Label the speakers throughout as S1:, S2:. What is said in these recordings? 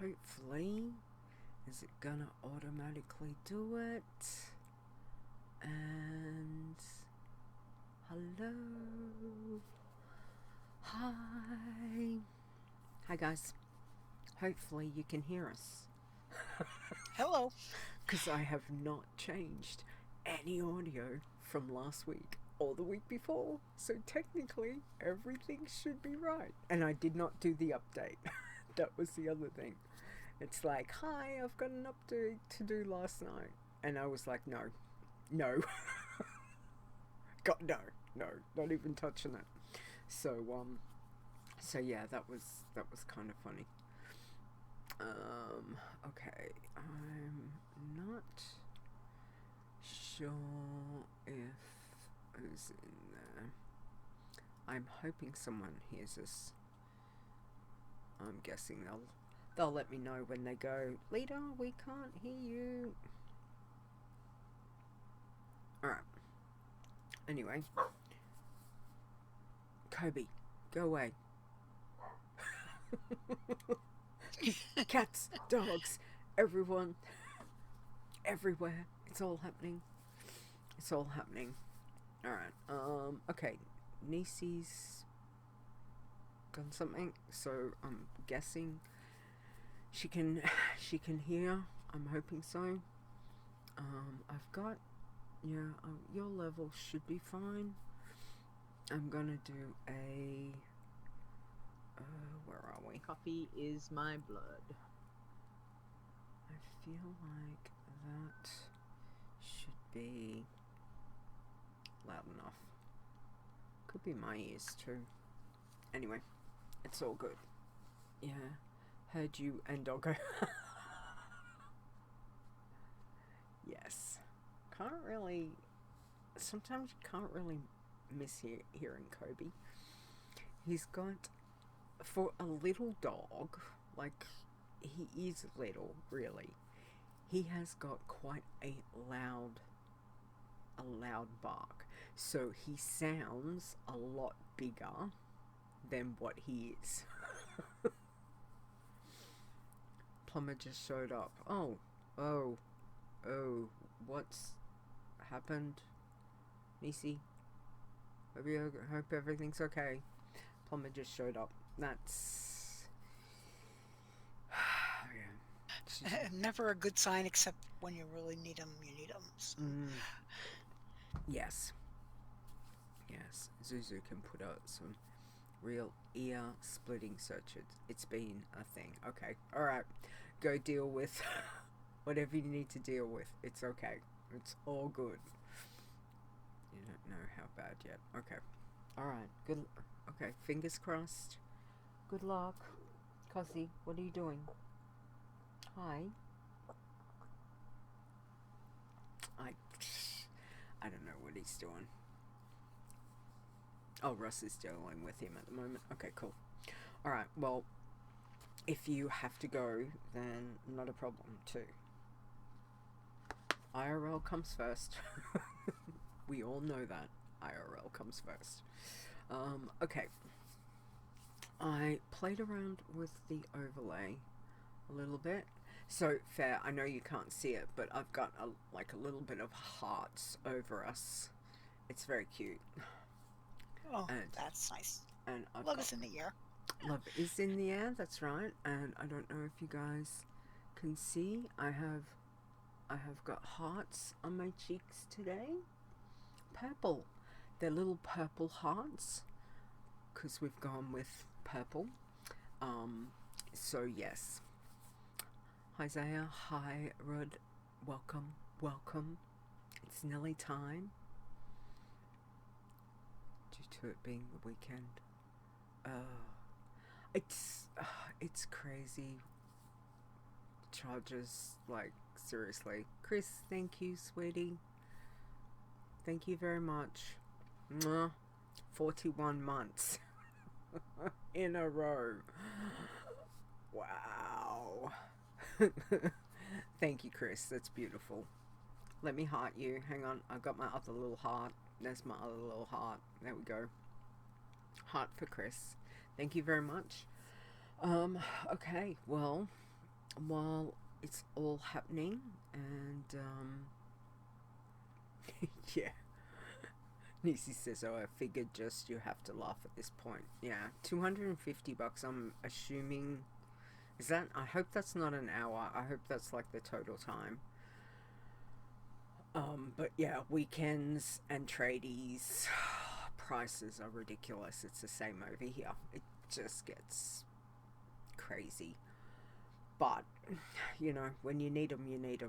S1: hopefully, is it gonna automatically do it? And hello, hi guys. Hopefully you can hear us.
S2: Hello.
S1: Because I have not changed any audio from last week or the week before, so technically everything should be right. And I did not do the update. That was the other thing. It's like, hi, I've got an update to do last night. And I was like, no. God, no, not even touching it. So yeah, that was kind of funny. Okay, I'm not sure if who's in there. I'm hoping someone hears us. I'm guessing they'll let me know when they go, Leader, we can't hear you. Alright. Anyway. Kobe, go away. Cats, dogs, everyone, everywhere. It's all happening. Alright, okay. Nisi's done something, so I'm guessing she can hear. I'm hoping so. I've got, your level should be fine. I'm gonna do a, where are we?
S2: Coffee is my blood.
S1: I feel like that should be loud enough. Could be my ears too. Anyway, it's all good. Yeah, heard you and doggo. Yes. Sometimes you can't really miss hearing Kobe. He's got, for a little dog, like, he is little, really. He has got quite a loud bark. So he sounds a lot bigger than what he is. Plumber just showed up. Oh, what's happened? Nisi? Hope everything's okay. Plumber just showed up. That's...
S2: yeah. Never a good sign, except when you really need them, you need them. So.
S1: Yes. Zuzu can put out some real ear-splitting searches. It's been a thing. Okay. Alright. Go deal with whatever you need to deal with. It's okay. It's all good. You don't know how bad yet. Okay. Alright. Good. Okay. Fingers crossed. Good luck. Cosy, what are you doing? Hi. I don't know what he's doing. Oh, Russ is dealing with him at the moment. Okay, cool. Alright, well, if you have to go, then not a problem too. IRL comes first. We all know that. IRL comes first. Okay. I played around with the overlay a little bit. So, Ferre, I know you can't see it, but I've got a little bit of hearts over us. It's very cute.
S2: Oh, and that's nice.
S1: And
S2: love is in the air.
S1: Love is in the air, that's right. And I don't know if you guys can see, I have got hearts on my cheeks today. Purple. They're little purple hearts, because we've gone with purple. So yes. Hi Zaya, hi Rod, welcome. It's nearly time. Due to it being the weekend. It's crazy. Charges, like, seriously. Chris, thank you, sweetie. Thank you very much. Mwah. 41 months in a row. Wow. Thank you, Chris. That's beautiful. Let me heart you. Hang on. I've got my other little heart. There's my other little heart. There we go. Heart for Chris. Thank you very much. Okay. Well, while it's all happening, and yeah. Nisi says, "Oh, I figured just you have to laugh at this point." Yeah, $250. I'm assuming. Is that? I hope that's not an hour. I hope that's like the total time. But yeah, weekends and tradies prices are ridiculous. It's the same over here. It just gets crazy. But you know, when you need them,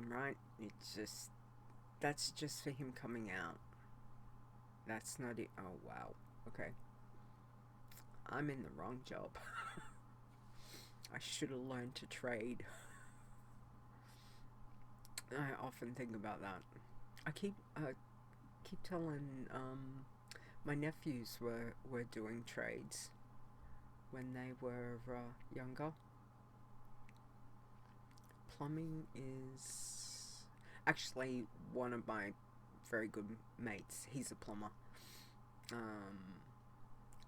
S1: right? It's just that's just for him coming out. That's not it. Oh wow. Okay. I'm in the wrong job. I should have learned to trade. I often think about that. I keep telling my nephews were doing trades when they were younger. Plumbing is actually one of my very good mates. He's a plumber.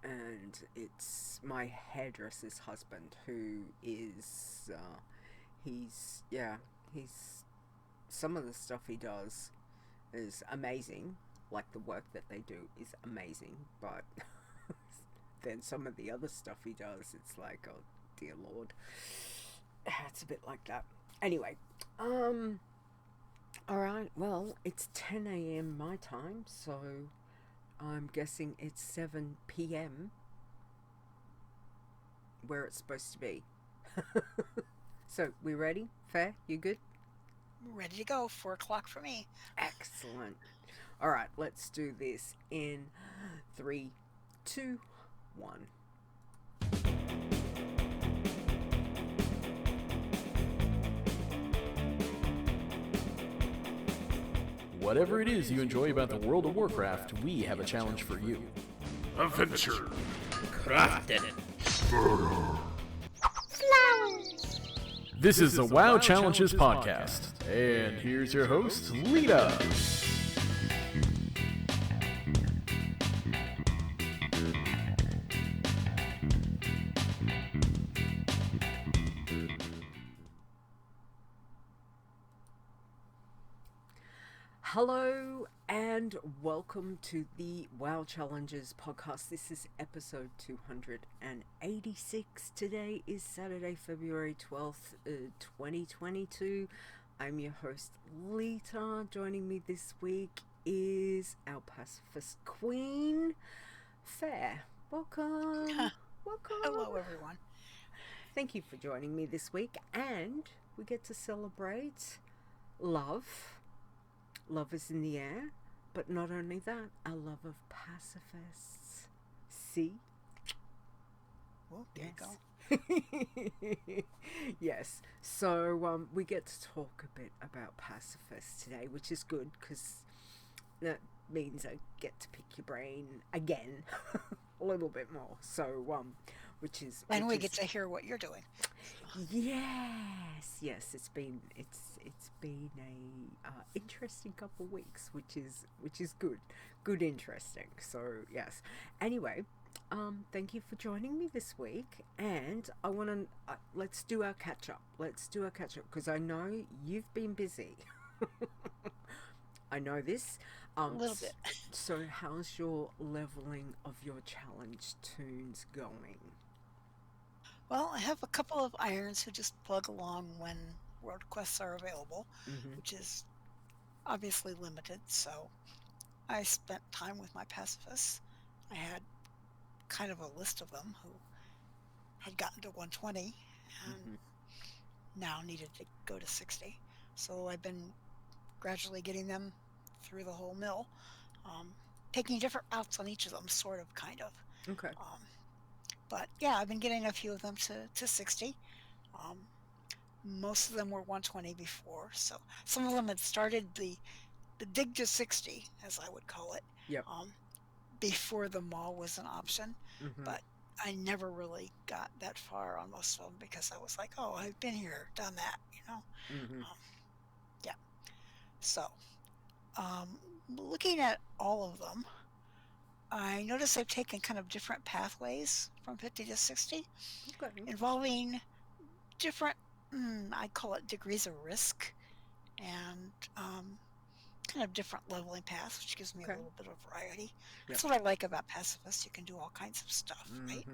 S1: And it's my hairdresser's husband who is he's some of the stuff he does is amazing. Like the work that they do is amazing, but then some of the other stuff he does, it's like, oh dear Lord. It's a bit like that. Anyway, alright, well, it's 10 a.m. my time, so I'm guessing it's 7 p.m. where it's supposed to be. So, we ready? Fair? You good?
S2: Ready to go. 4 o'clock for me.
S1: Excellent. Alright, let's do this in 3, 2, 1.
S3: Whatever it is you enjoy about the World of Warcraft, we have a challenge for you.
S4: Adventure.
S5: Crafted.
S6: Flowers.
S3: This is the WoW Challenges podcast. And here's your host, Lita.
S1: Hello and welcome to the WoW Challenges podcast. This is episode 286. Today is Saturday, February 12th, 2022. I'm your host, Lita. Joining me this week is our Pacifist Queen, Ferre. Welcome. Welcome.
S2: Hello, everyone.
S1: Thank you for joining me this week, and we get to celebrate love. Love is in the air, but not only that, our love of pacifists. See?
S2: Well, there
S1: you go. Yes. So we get to talk a bit about pacifists today, which is good because that means I get to pick your brain again a little bit more. So
S2: and we get to hear what you're doing.
S1: Yes, it's been a interesting couple weeks, which is good interesting. So yes. Anyway, thank you for joining me this week, and I want to let's do our catch up because I know you've been busy. I know this.
S2: A little bit.
S1: So how's your leveling of your challenge tunes going?
S2: Well, I have a couple of irons who just plug along when world quests are available, which is obviously limited, so I spent time with my pacifists. I had kind of a list of them who had gotten to 120 and now needed to go to 60. So I've been gradually getting them through the whole mill, taking different routes on each of them, sort of, kind of.
S1: Okay.
S2: But yeah, I've been getting a few of them to 60. Most of them were 120 before, so some of them had started the dig to 60, as I would call it,
S1: Yep.
S2: Before the mall was an option. But I never really got that far on most of them because I was like, oh, I've been here, done that, you know? Yeah. So, looking at all of them, I noticed they've taken kind of different pathways from 50 to 60,
S1: Okay.
S2: involving different I call it degrees of risk, and kind of different leveling paths, which gives me a
S1: Okay.
S2: little bit of variety.
S1: Yep.
S2: That's what I like about Pacifists. You can do all kinds of stuff, right?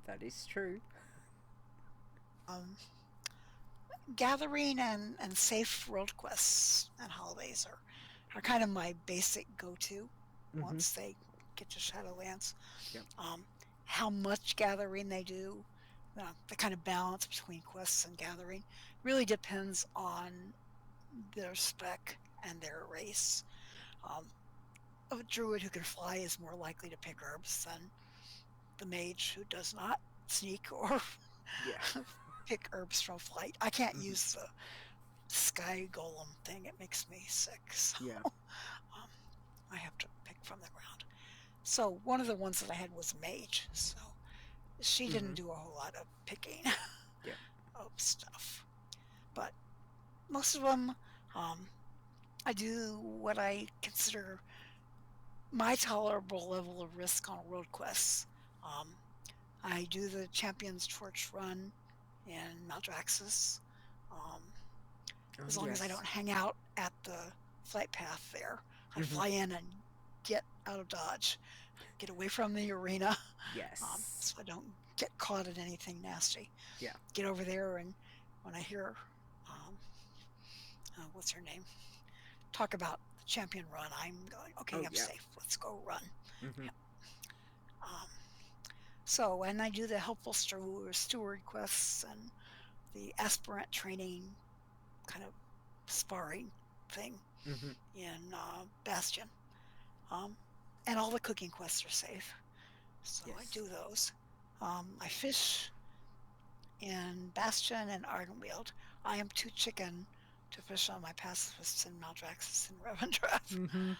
S1: That is true.
S2: Gathering and safe world quests and holidays are kind of my basic go-to once they get to Shadowlands.
S1: Yep.
S2: How much gathering they do, the kind of balance between quests and gathering really depends on their spec and their race. A druid who can fly is more likely to pick herbs than the mage who does not sneak or pick herbs from flight. I can't use the sky golem thing. It makes me sick. So I have to pick from the ground. So one of the ones that I had was mage. So she didn't do a whole lot of picking of stuff. But most of them, I do what I consider my tolerable level of risk on world quests. I do the Champion's Torch run in Maldraxxus. As long as I don't hang out at the flight path there. I fly in and get out of Dodge. Get away from the arena.
S1: Yes.
S2: So I don't get caught in anything nasty.
S1: Yeah.
S2: Get over there, and when I hear, what's her name, talk about the champion run, I'm going, okay, I'm safe. Let's go run. So, and I do the helpful steward quests and the aspirant training kind of sparring thing in Bastion. And all the cooking quests are safe. So I do those. I fish in Bastion and Ardenweald. I am too chicken to fish on my pacifists in Maldraxxus and Revendreth.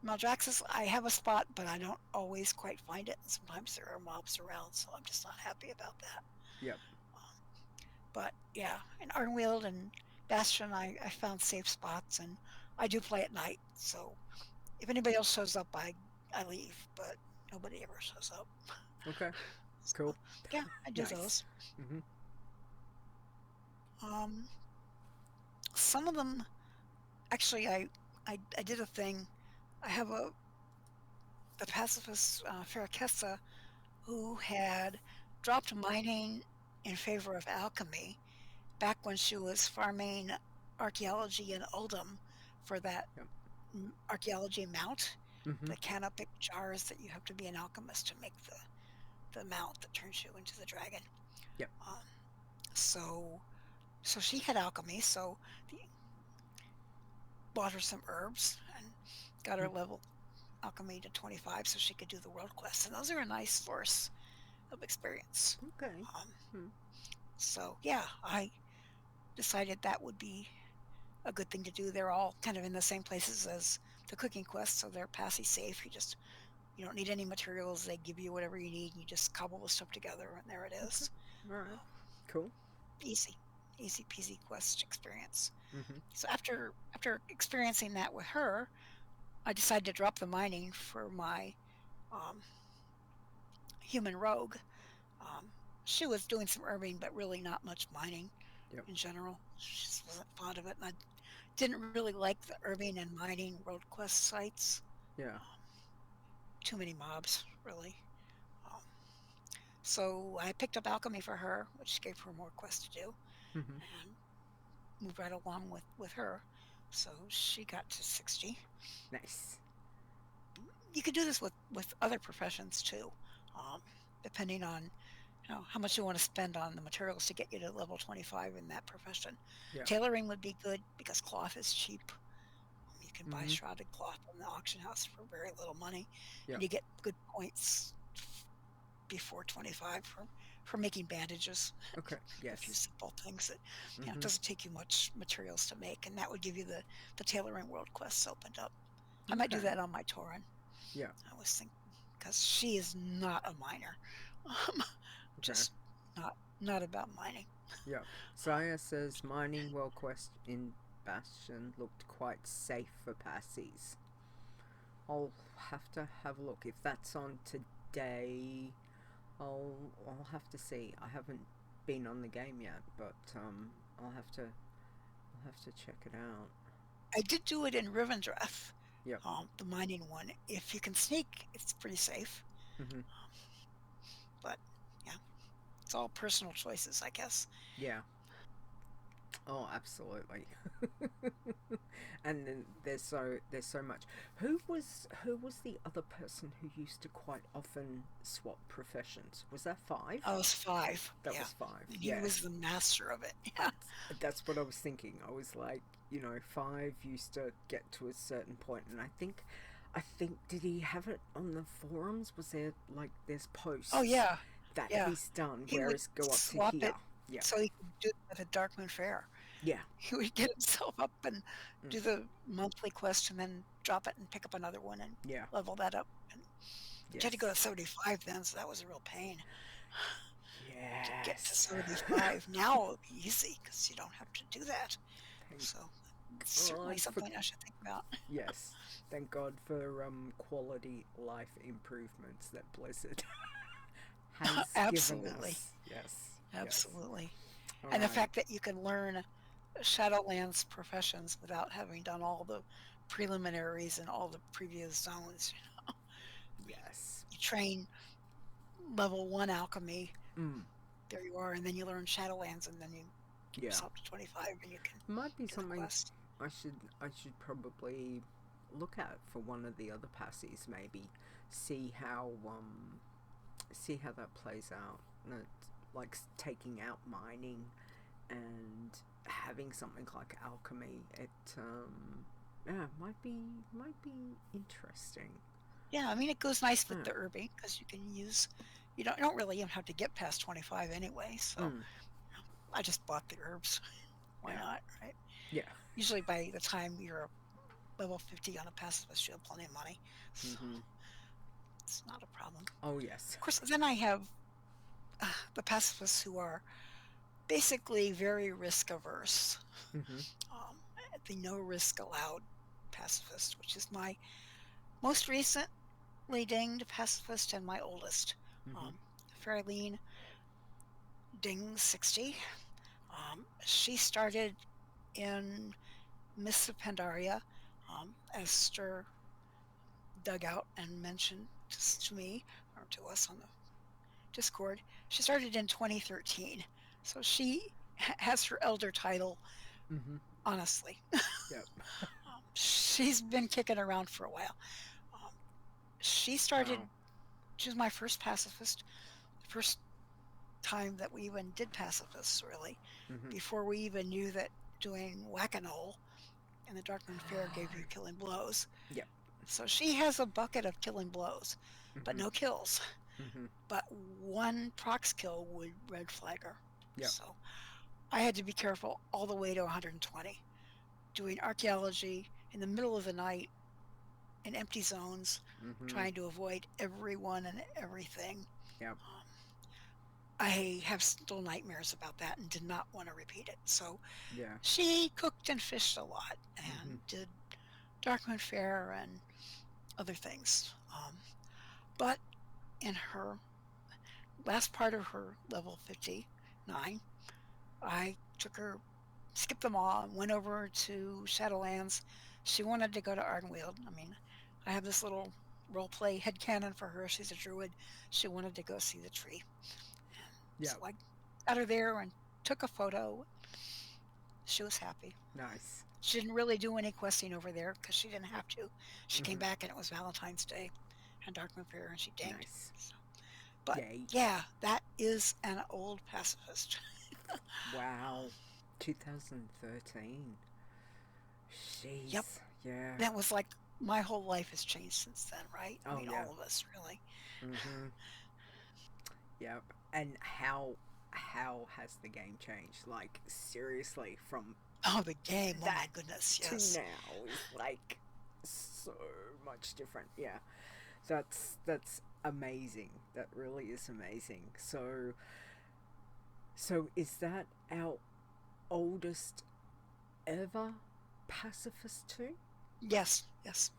S2: Maldraxxus, I have a spot, but I don't always quite find it. Sometimes there are mobs around, so I'm just not happy about that.
S1: Yep.
S2: But yeah, in Ardenweald and Bastion, I found safe spots, and I do play at night. So if anybody else shows up, I leave, but nobody ever shows up.
S1: Okay. Cool.
S2: Yeah, I do those. Some of them, actually, I did a thing. I have a pacifist, Ferre, who had dropped mining in favor of alchemy back when she was farming archaeology in Uldum for that archaeology mount, the canopic jars that you have to be an alchemist to make the mount that turns you into the dragon.
S1: Yep.
S2: So she had alchemy, so bought her some herbs and got her level alchemy to 25 so she could do the world quests, and those are a nice source of experience.
S1: Okay.
S2: So yeah, I decided that would be a good thing to do. They're all kind of in the same places as the cooking quests, so they're passy safe. You don't need any materials. They give you whatever you need. You just cobble the stuff together, and there it is.
S1: All right. Cool.
S2: Easy peasy quest experience. So after experiencing that with her, I decided to drop the mining for my human rogue. She was doing some herbing, but really not much mining in general. She just wasn't fond of it, and I didn't really like the herbing and mining world quest sites.
S1: Yeah.
S2: Too many mobs, really. So I picked up alchemy for her, which gave her more quests to do, and moved right along with her. So she got to 60.
S1: Nice.
S2: You could do this with other professions too, depending on how much you want to spend on the materials to get you to level 25 in that profession. Yeah. Tailoring would be good because cloth is cheap. You can buy shrouded cloth from the auction house for very little money, and you get good points before 25 for making bandages.
S1: Okay. Yes.
S2: A few simple things that it doesn't take you much materials to make, and that would give you the tailoring world quests opened up. I might do that on my Tauren.
S1: Yeah.
S2: I was thinking, because she is not a miner. Just not about mining.
S1: Yeah. Saya says mining world quest in Bastion looked quite safe for passies. I'll have to have a look. If that's on today, I'll have to see. I haven't been on the game yet, but I'll have to check it out.
S2: I did do it in Rivendreth.
S1: Yep.
S2: The mining one. If you can sneak, it's pretty safe.
S1: Mm-hmm.
S2: But yeah, it's all personal choices, I guess.
S1: Yeah. Oh, absolutely. And then there's so much. Who was the other person who used to quite often swap professions? Was that 5?
S2: I was 5.
S1: That
S2: yeah.
S1: was 5.
S2: He was the master of it. Yeah.
S1: That's what I was thinking. I was like, 5 used to get to a certain point, and I think did he have it on the forums? Was there like there's posts?
S2: Oh yeah.
S1: That
S2: Yeah.
S1: he's done.
S2: He
S1: Whereas
S2: would
S1: go up
S2: swap
S1: to here.
S2: it
S1: Yeah.
S2: so he could do it with a Darkmoon Ferre.
S1: Yeah.
S2: He would get himself up and do the monthly quest and then drop it and pick up another one and
S1: Yeah.
S2: level that up. And
S1: Yes.
S2: you had to go to 75 then, so that was a real pain.
S1: Yes.
S2: To get to 75. Now it'll be easy because you don't have to do that. So it's certainly something I should think about.
S1: Yes. Thank God for quality life improvements that Blizzard has
S2: Absolutely.
S1: given us. Yes.
S2: Absolutely.
S1: Yes.
S2: And the fact that you can learn Shadowlands professions without having done all the preliminaries in all the previous zones.
S1: Yes.
S2: You train level 1 alchemy.
S1: Mm.
S2: There you are, and then you learn Shadowlands, and then you get
S1: Yeah.
S2: yourself to 25, and you can.
S1: Might be
S2: do the
S1: something
S2: quest.
S1: I should probably look at for one of the other passies. Maybe see how that plays out. Like taking out mining and having something like alchemy. It might be interesting.
S2: Yeah, I mean it goes nice with the herbing because you can use. You don't really even have to get past 25 anyway. So I just bought the herbs. Why not, right?
S1: Yeah.
S2: Usually by the time you're level 50 on a pacifist, you have plenty of money. So it's not a problem.
S1: Oh yes.
S2: Of course, then I have the pacifists who are basically very risk averse. The no risk allowed pacifist, which is my most recently dinged pacifist and my oldest. Ferrelean ding 60. She started in Mists of Pandaria. Esther dug out and mentioned to me or to us on the Discord. She started in 2013, so she has her elder title. Honestly,
S1: Yep.
S2: She's been kicking around for a while. She started.
S1: Wow.
S2: She was my first pacifist. The first time that we even did pacifists, really, before we even knew that doing whack-a-mole in the Darkmoon Ferre gave you killing blows.
S1: Yep.
S2: So she has a bucket of killing blows, but no kills. But one prox kill would red flag her.
S1: Yep.
S2: So I had to be careful all the way to 120. Doing archaeology in the middle of the night in empty zones, trying to avoid everyone and everything.
S1: Yep.
S2: I have still nightmares about that and did not want to repeat it. So
S1: Yeah.
S2: she cooked and fished a lot and did Darkmoon Ferre and other things. But in her last part of her level 59, I took her, skipped them all, and went over to Shadowlands. She wanted to go to Ardenweald. I mean, I have this little roleplay headcanon for her. She's a druid. She wanted to go see the tree.
S1: Yeah.
S2: So I got her there and took a photo. She was happy.
S1: Nice.
S2: She didn't really do any questing over there because she didn't have to. She came back and it was Valentine's Day and Darkmoon Ferre and she dinged.
S1: Nice.
S2: So, but
S1: Yay.
S2: yeah, that is an old pacifist.
S1: Wow. 2013. Jeez.
S2: Yep.
S1: Yeah.
S2: That was like my whole life has changed since then, right?
S1: Oh,
S2: I mean,
S1: yeah.
S2: all of us really.
S1: Yep. And how has the game changed? Like seriously, from
S2: Oh, the game! Oh my
S1: that
S2: goodness,
S1: to
S2: yes.
S1: now is like so much different. Yeah. That's amazing. That really is amazing. So is that our oldest ever pacifist too?
S2: Yes, yes.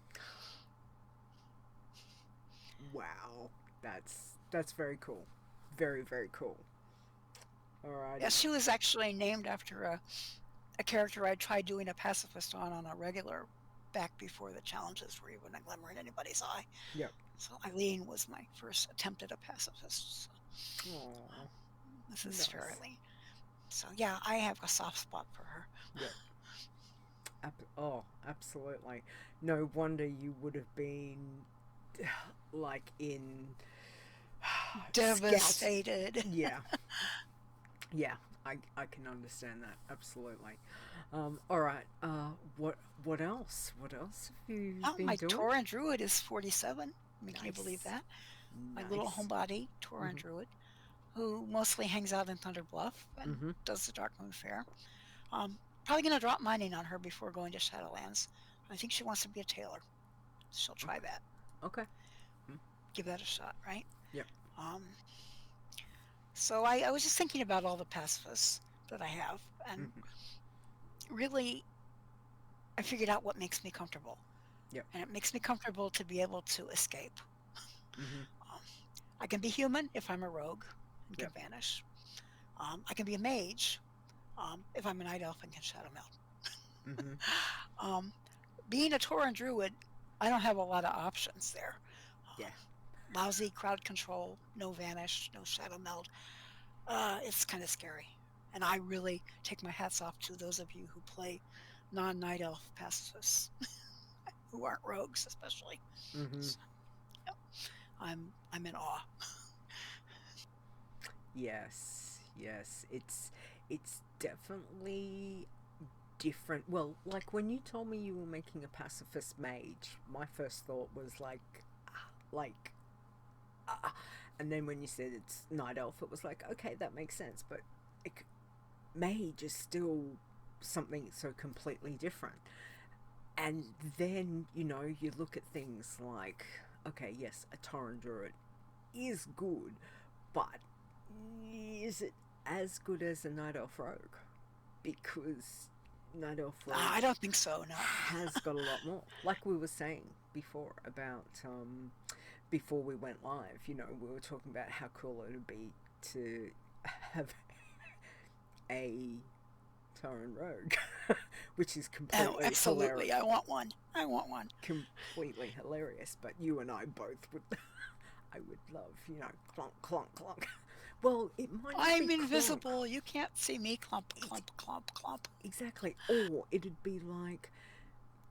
S1: Wow. That's very cool. Very, very cool. Alright.
S2: Yeah, she was actually named after a character I tried doing a pacifist on a regular back before the challenges were even a glimmer in anybody's eye.
S1: Yep.
S2: So Eileen was my first attempt at a pacifist. So.
S1: Aww.
S2: This is
S1: Nice.
S2: Ferrelean. So yeah, I have a soft spot for her.
S1: Yep. Absolutely. No wonder you would have been like in
S2: devastated.
S1: Scouts. Yeah. Yeah, I can understand that, absolutely. All right, what else? What else have you been
S2: my
S1: doing?
S2: Tauren Druid is 47. I mean, Can you believe that?
S1: Nice.
S2: My little homebody Tauren Druid, who mostly hangs out in Thunder Bluff and does the Darkmoon Fair. Probably going to drop mining on her before going to Shadowlands. I think she wants to be a tailor. She'll try that.
S1: Okay.
S2: Give that a shot, right?
S1: Yep.
S2: So I was just thinking about all the pacifists that I have, and really, I figured out what makes me comfortable.
S1: Yep.
S2: And it makes me comfortable to be able to escape. I can be human if I'm a rogue and can vanish. I can be a mage if I'm a night elf and can shadow melt. Being a Tauren Druid, I don't have a lot of options there. Lousy crowd control, no vanish, no shadow meld. It's kind of scary. And I really take my hats off to those of you who play non-night elf pacifists, who aren't rogues especially. So, I'm in awe.
S1: Yes, it's definitely different. Well, like when you told me you were making a pacifist mage, my first thought was and then when you said it's night elf, it was like, okay, that makes sense, but mage is still something so completely different. And then, you look at things like, okay, yes, a Tauren Druid is good, but is it as good as a night elf rogue? Because night elf rogue,
S2: I don't think so, no.
S1: has got a lot more. Like we were saying before about before we went live, we were talking about how cool it would be to have a Tauren rogue, which is completely
S2: absolutely
S1: hilarious.
S2: I want one.
S1: Completely hilarious, but you and I both would. I would love, clonk, clonk, clonk. Well, it might.
S2: I'm invisible. Clonk. You can't see me. Clump, clump, clump, clump.
S1: Exactly. Or it'd be like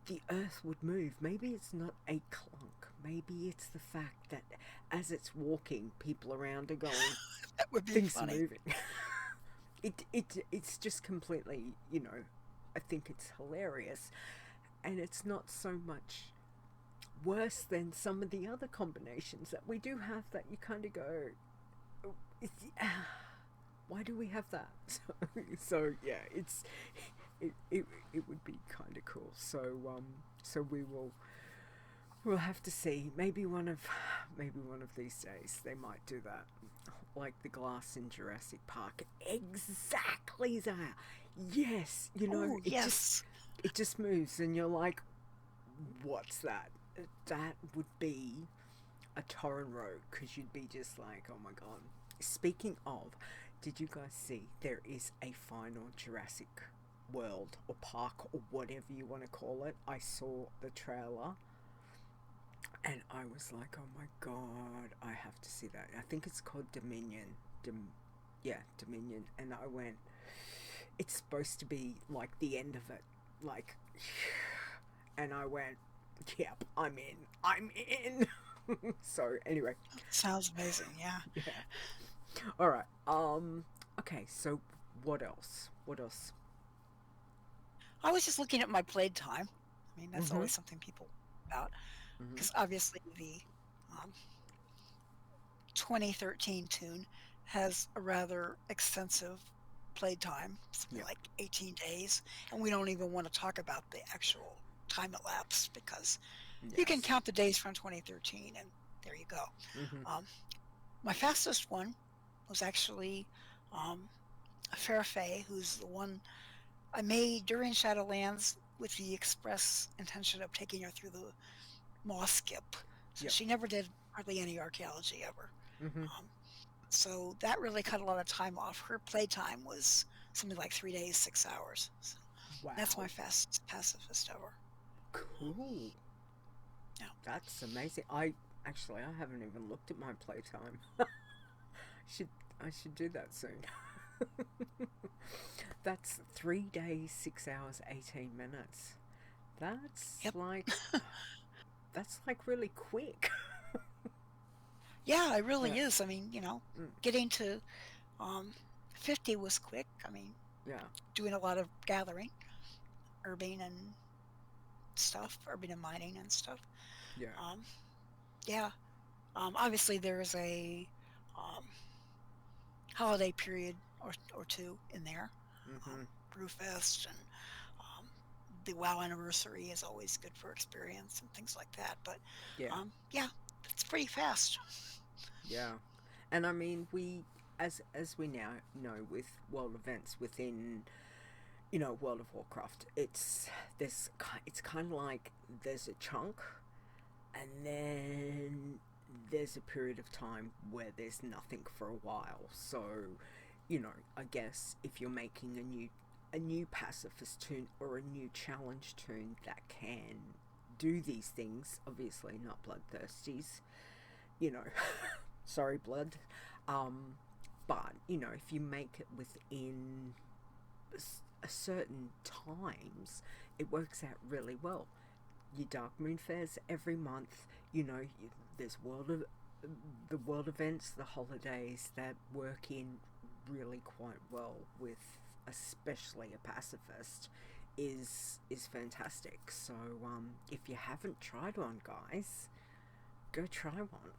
S1: the earth would move. Maybe it's not a clunk. Maybe it's the fact that as it's walking, people around are going.
S2: That would be
S1: things
S2: funny.
S1: Moving. It's just completely, I think it's hilarious, and it's not so much worse than some of the other combinations that we do have that you kind of go, why do we have that? So yeah, it would be kind of cool. So we'll have to see. Maybe one of these days they might do that. Like the glass in Jurassic Park. Exactly, Zaya. Yes, it just moves, and you're like, what's that? That would be a Tauren rogue, because you'd be just like, oh my god. Speaking of, did you guys see there is a final Jurassic World or Park or whatever you want to call it? I saw the trailer. And I was like, oh my god, I have to see that. I think it's called Dominion. Dominion. And I went, it's supposed to be like the end of it. Like, and I went, yep, I'm in. So anyway.
S2: Sounds amazing, yeah.
S1: All right. Okay, so what else?
S2: I was just looking at my played time. I mean, that's always something people about. Because obviously the 2013 tune has a rather extensive play time, like 18 days, and we don't even want to talk about the actual time elapsed, because you can count the days from 2013 and there you go. My fastest one was actually Ferre, who's the one I made during Shadowlands with the express intention of taking her through the Moss skip. So she never did hardly any archaeology ever. So that really cut a lot of time off. Her playtime was something like 3 days, 6 hours. So that's my
S1: Wow.
S2: fastest pacifist ever.
S1: Cool.
S2: Yeah.
S1: That's amazing. I haven't even looked at my playtime. should I should do that soon. That's 3 days, 6 hours, 18 minutes. That's
S2: Yep.
S1: like that's like really quick.
S2: Yeah, it really
S1: Yeah.
S2: is. I mean,
S1: Mm,
S2: getting to um, 50 was quick. I mean,
S1: yeah.
S2: doing a lot of gathering, herbing and stuff, herbing and mining and stuff.
S1: Yeah.
S2: Um, yeah. Obviously, there's a um, holiday period or two in there. Um,
S1: Mhm.
S2: Brewfest and um, the WoW anniversary is always good for experience and things like that. But
S1: Yeah.
S2: yeah, it's pretty fast.
S1: Yeah. And I mean, we as we now know with world events within World of Warcraft, it's kind of like there's a chunk, and then there's a period of time where there's nothing for a while. So, I guess if you're making a new pacifist tune or a new challenge tune that can do these things, obviously not bloodthirsties, you know, sorry, blood. But if you make it within a certain times, it works out really well. Your Dark Moon fairs every month. There's the world events, the holidays that work in really quite well with, especially a pacifist, is fantastic. So if you haven't tried one, guys, go try one.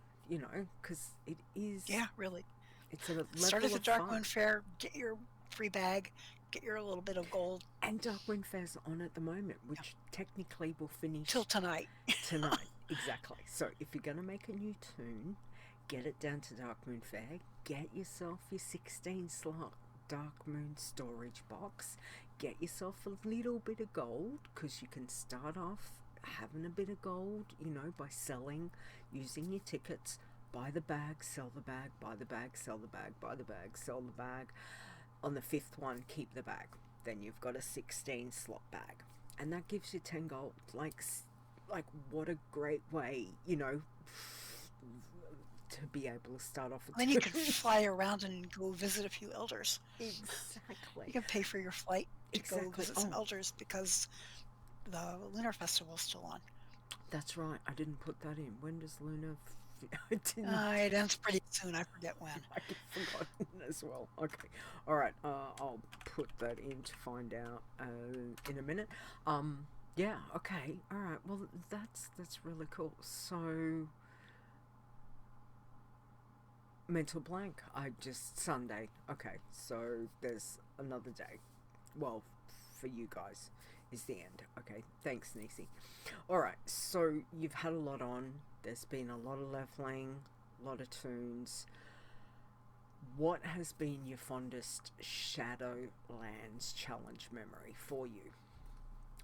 S1: Because it is.
S2: Yeah, really.
S1: It's a
S2: Start
S1: level
S2: at the
S1: of
S2: Dark Moon
S1: fun.
S2: Fair, get your free bag, get your little bit of gold.
S1: And Darkwind Fair's on at the moment,
S2: Yeah.
S1: which technically will finish
S2: Till tonight.
S1: tonight. Exactly. So if you're going to make a new tune, get it down to Dark Moon Fair. Get yourself your 16 slot Dark Moon storage box. Get yourself a little bit of gold, because you can start off having a bit of gold, by selling, using your tickets. Buy the bag, sell the bag, buy the bag, sell the bag, buy the bag, sell the bag. On the fifth one, keep the bag. Then you've got a 16 slot bag, and that gives you 10 gold. Like what a great way, to be able to start off with.
S2: Then you can fly around and go visit a few elders.
S1: Exactly.
S2: You can pay for your flight to go
S1: Exactly.
S2: visit some elders because the Lunar Festival's still on.
S1: That's right. I didn't put that in. When does Luna? I didn't.
S2: It ends pretty soon. I forget when.
S1: I forgotten as well. Okay. All right. I'll put that in to find out in a minute. Yeah. Okay. All right. Well, that's really cool. So, mental blank. Sunday. Okay. So there's another day. Well, for you guys, is the end. Okay. Thanks, Nisi. All right. So you've had a lot on. There's been a lot of leveling, a lot of tunes. What has been your fondest Shadowlands challenge memory for you?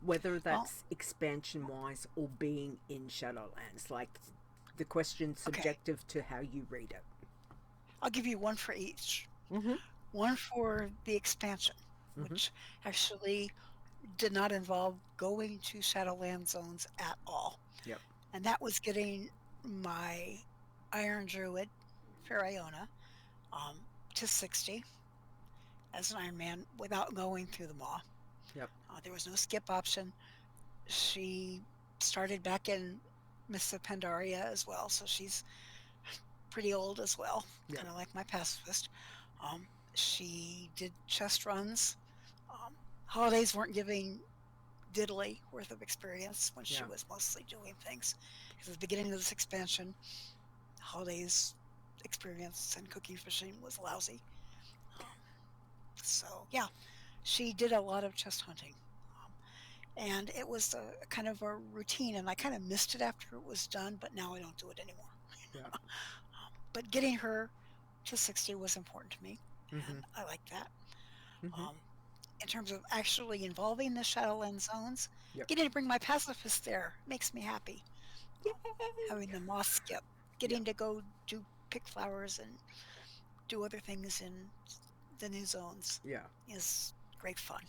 S1: Whether that's expansion-wise or being in Shadowlands. Like, the question's subjective to how you read it.
S2: I'll give you one for each.
S1: Mm-hmm.
S2: One for the expansion, which actually did not involve going to Shadowland zones at all.
S1: Yep.
S2: And that was getting my Iron Druid, Ferrelean, to 60 as an Iron Man without going through them all.
S1: Yep.
S2: There was no skip option. She started back in Mists of Pandaria as well, so she's pretty old as well, kind of like my pacifist. She did chest runs. Holidays weren't giving diddly worth of experience when she was mostly doing things. Because at the beginning of this expansion, Holidays experience and cookie fishing was lousy. So yeah, she did a lot of chest hunting. And it was a kind of a routine, and I kind of missed it after it was done, but now I don't do it anymore.
S1: Yeah.
S2: But getting her to 60 was important to me, and I like that. In terms of actually involving the Shadowland zones, getting to bring my pacifist there makes me happy. Having the moss skip, getting to go do pick flowers and do other things in the new zones
S1: Yeah.
S2: is great fun,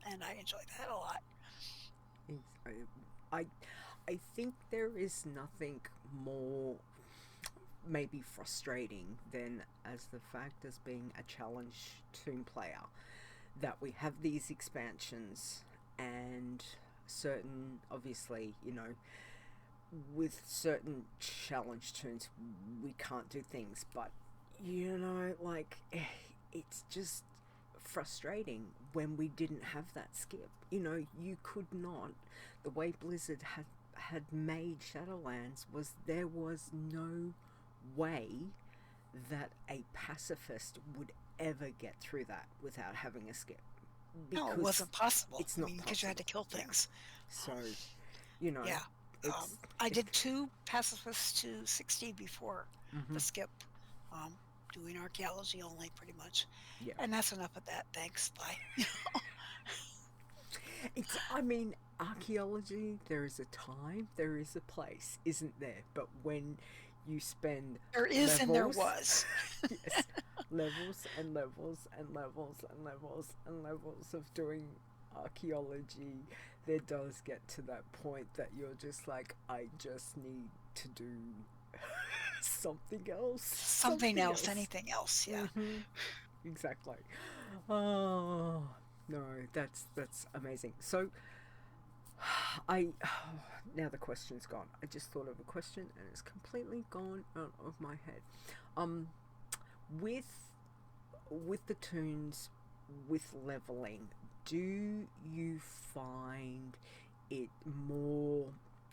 S2: and I enjoy that a lot.
S1: I think there is nothing more maybe frustrating than as the fact as being a challenge toon player that we have these expansions and certain, obviously, with certain challenge toons we can't do things, but it's just frustrating when we didn't have that skip. You could not, the way Blizzard had made Shadowlands there was no way that a pacifist would ever get through that without having a skip.
S2: No, it wasn't possible.
S1: It's not
S2: because you had to kill things.
S1: So,
S2: yeah. I did 2 pacifists to 60 before the skip, doing archaeology only, pretty much.
S1: Yeah.
S2: And that's enough of that. Thanks. Bye.
S1: Archaeology, there is a time, there is a place, isn't there? But when you spend
S2: there is levels, and there was
S1: yes, levels and levels and levels and levels and levels of doing archaeology, there does get to that point that you're just like, I just need to do something else,
S2: anything else. Yeah.
S1: Exactly. Oh no, that's amazing. So now the question's gone. I just thought of a question and it's completely gone out of my head. With the toons, with leveling, do you find it more,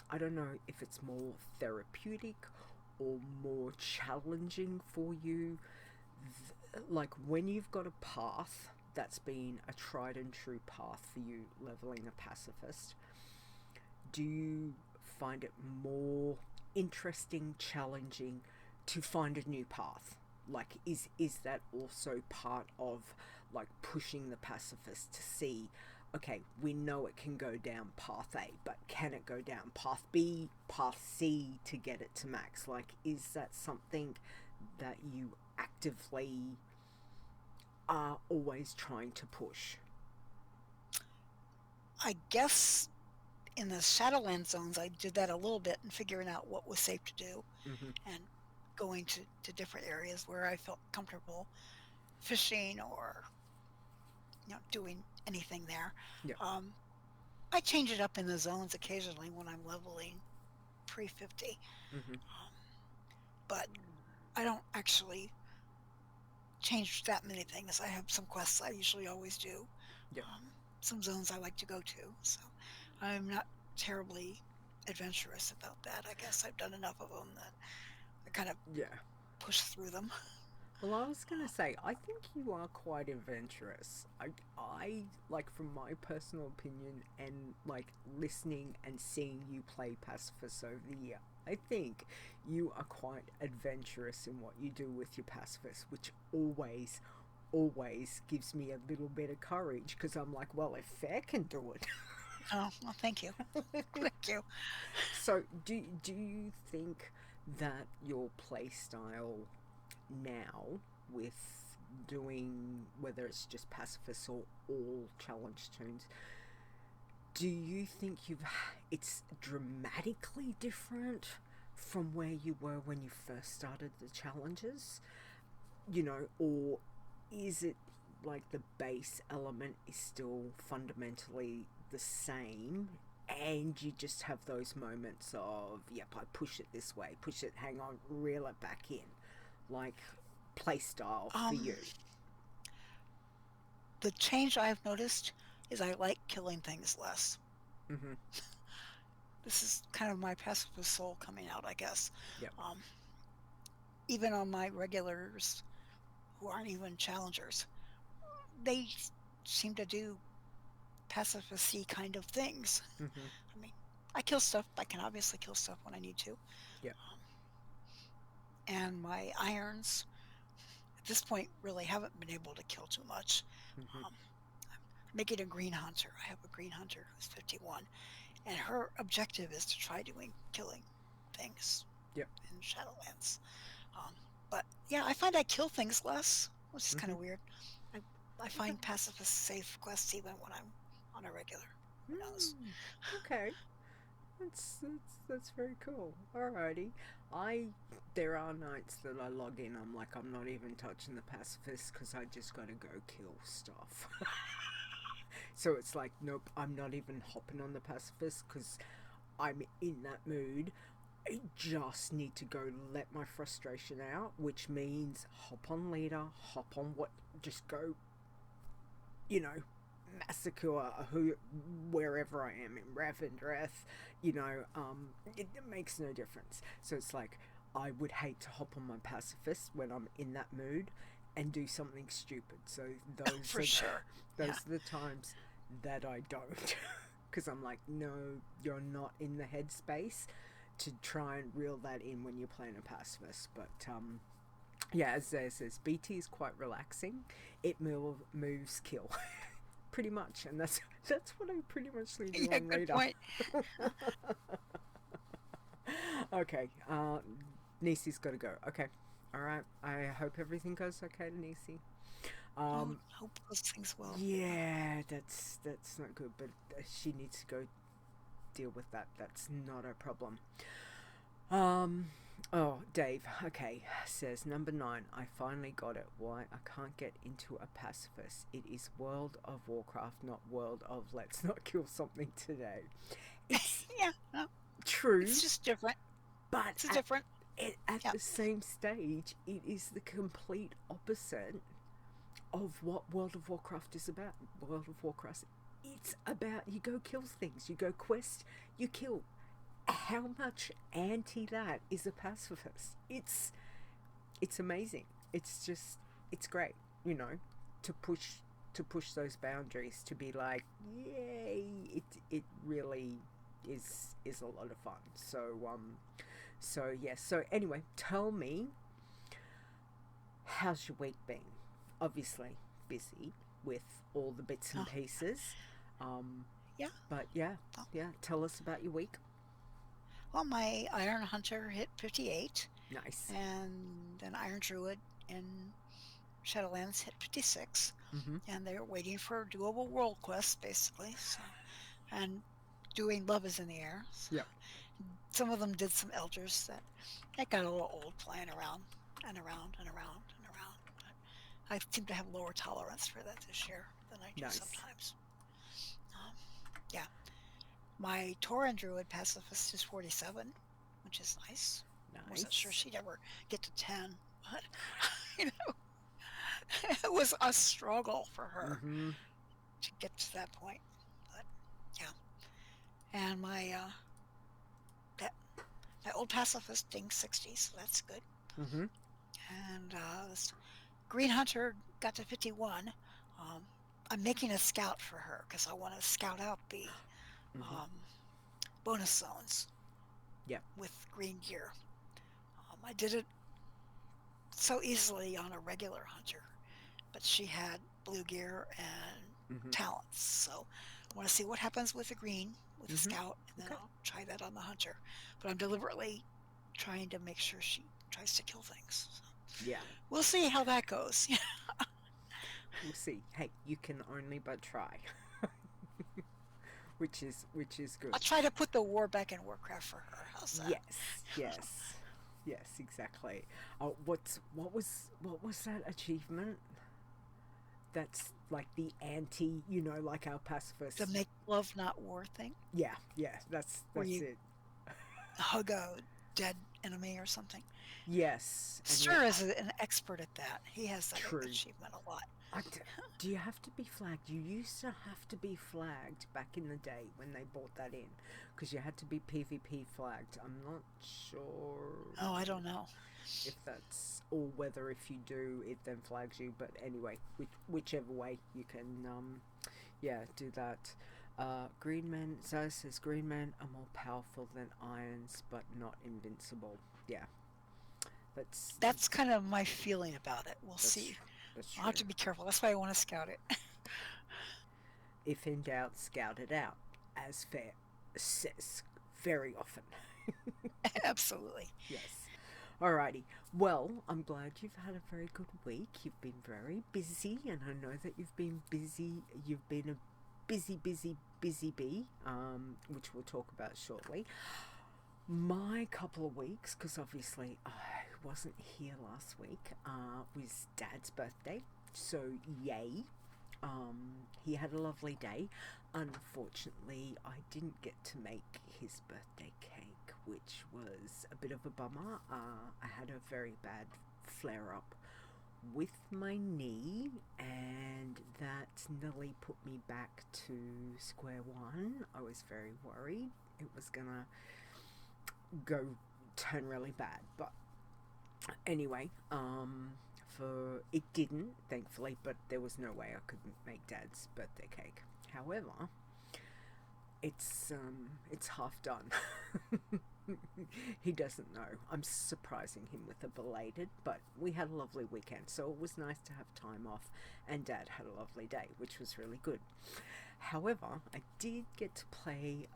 S1: I don't know if it's more therapeutic or more challenging for you, like when you've got a path that's been a tried and true path for you leveling a pacifist, do you find it more interesting, challenging to find a new path? Like, is that also part of like pushing the pacifist to see, okay, we know it can go down path A, but can it go down path B, path C to get it to max? Like, is that something that you actively are always trying to push?
S2: I guess in the Shadowland zones, I did that a little bit and figuring out what was safe to do and going to different areas where I felt comfortable fishing or doing anything there.
S1: Yeah.
S2: I change it up in the zones occasionally when I'm leveling pre-50. But I don't actually change that many things. I have some quests I usually always do.
S1: Yeah.
S2: Some zones I like to go to. So I'm not terribly adventurous about that. I guess I've done enough of them that I kind of push through them.
S1: Well, I was going to say, I think you are quite adventurous. I like, from my personal opinion and like listening and seeing you play Pacifists over the year, I think you are quite adventurous in what you do with your Pacifists, which always gives me a little bit of courage, because I'm like, well, if Ferre can do it.
S2: Oh, well, thank you. Thank you.
S1: So, do you think that your play style now, with doing, whether it's just pacifists or all challenge toons, do you think it's dramatically different from where you were when you first started the challenges? Or is it like the base element is still fundamentally the same, and you just have those moments of, yep, I push it this way, push it, hang on, reel it back in, like play style for you?
S2: The change I've noticed is I like killing things less. This is kind of my pacifist soul coming out, I guess.
S1: Yep.
S2: Even on my regulars who aren't even challengers, they seem to do pacifist-y kind of things. I mean, I kill stuff. I can obviously kill stuff when I need to.
S1: Yeah.
S2: And my irons, at this point, really haven't been able to kill too much. I'm making a green hunter. I have a green hunter who's 51, and her objective is to try killing things in Shadowlands. But yeah, I find I kill things less, which is kind of weird. I find pacifists safe quests even when I'm on a regular. Who knows?
S1: Okay. That's very cool. Alrighty. There are nights that I log in, I'm like, I'm not even touching the pacifists because I just gotta go kill stuff. So it's like, nope, I'm not even hopping on the pacifists because I'm in that mood. I just need to go let my frustration out, which means hop on leader, hop on just go, massacre wherever I am in Ravendreth, it makes no difference. So it's like, I would hate to hop on my pacifist when I'm in that mood and do something stupid. So those are the times that I don't, because I'm like, no, you're not in the headspace to try and reel that in when you're playing a pacifist. But yeah, as Zaya says, BT is quite relaxing. It moves kill. Pretty much, and that's what I pretty much leave you on
S2: good
S1: later.
S2: Point.
S1: Okay, Nisi's got to go. Okay, all right. I hope everything goes okay to Nisi.
S2: Hope those things will.
S1: Yeah, that's not good, but she needs to go deal with that. That's not a problem. Oh, Dave, okay, says number 9, I finally got it. Why I can't get into a pacifist. It is World of Warcraft, not World of Let's Not Kill Something Today. It's
S2: no,
S1: true.
S2: It's just different.
S1: But
S2: it's different.
S1: At the same stage, it is the complete opposite of what World of Warcraft is about. World of Warcraft, it's about you go kill things, you go quest, you kill. How much anti that is a pacifist? It's amazing. It's great, to push those boundaries, to be like, yay! It really is a lot of fun. So yes. So anyway, tell me, how's your week been? Obviously busy with all the bits and pieces.
S2: Yeah.
S1: But yeah. Tell us about your week.
S2: Well, my Iron Hunter hit 58.
S1: Nice.
S2: And then Iron Druid in Shadowlands hit 56.
S1: Mm-hmm.
S2: And they're waiting for doable world quests, basically. So, and doing Love is in the Air. So
S1: yep.
S2: Some of them did some Elders that got a little old, playing around and around and around and around. But I seem to have lower tolerance for that this year than I do sometimes. Yeah. My Tauren Druid Pacifist is 47, which is nice. I wasn't sure she'd ever get to 10, but, it was a struggle for her to get to that point. But, yeah. And my old Pacifist dinged 60, so that's good.
S1: Mm-hmm.
S2: And this Green Hunter got to 51. I'm making a scout for her because I want to scout out the bonus zones with green gear. I did it so easily on a regular hunter, but she had blue gear and talents, so I want to see what happens with the green with the scout, and then I'll try that on the hunter. But I'm deliberately trying to make sure she tries to kill things. So
S1: yeah,
S2: we'll see how that goes.
S1: We'll see. Hey, you can only but try. which is good.
S2: I'll try to put the war back in Warcraft for her. How's that?
S1: Yes, exactly. What was that achievement? That's like the anti, like our pacifist.
S2: The make love not war thing.
S1: Yeah, that's it.
S2: Hug a dead enemy or something.
S1: Yes.
S2: Sir is an expert at that. He has that achievement a lot.
S1: Do you have to be flagged? You used to have to be flagged back in the day when they brought that in, because you had to be PvP flagged. I'm not sure.
S2: Oh, I don't know
S1: if that's, or whether if you do, it then flags you. But anyway, whichever way you can, do that. Green Men, Zara says, Green Men are more powerful than Irons, but not invincible. Yeah.
S2: That's kind of my feeling about it. We'll see. I'll have to be careful. That's why I want to scout it.
S1: If in doubt, scout it out, as Ferre says very often.
S2: Absolutely.
S1: Yes. Alrighty. Well, I'm glad you've had a very good week. You've been very busy, and I know that you've been busy. You've been a busy bee, which we'll talk about shortly. My couple of weeks, because obviously I wasn't here last week, was Dad's birthday. So, yay. He had a lovely day. Unfortunately, I didn't get to make his birthday cake, which was a bit of a bummer. I had a very bad flare-up with my knee, and that nearly put me back to square one. I was very worried it was gonna turn really bad, but anyway, it didn't, thankfully, but there was no way I could make Dad's birthday cake. However, it's half done. He doesn't know. I'm surprising him with a belated, but we had a lovely weekend, so it was nice to have time off, and Dad had a lovely day, which was really good. However, I did get to play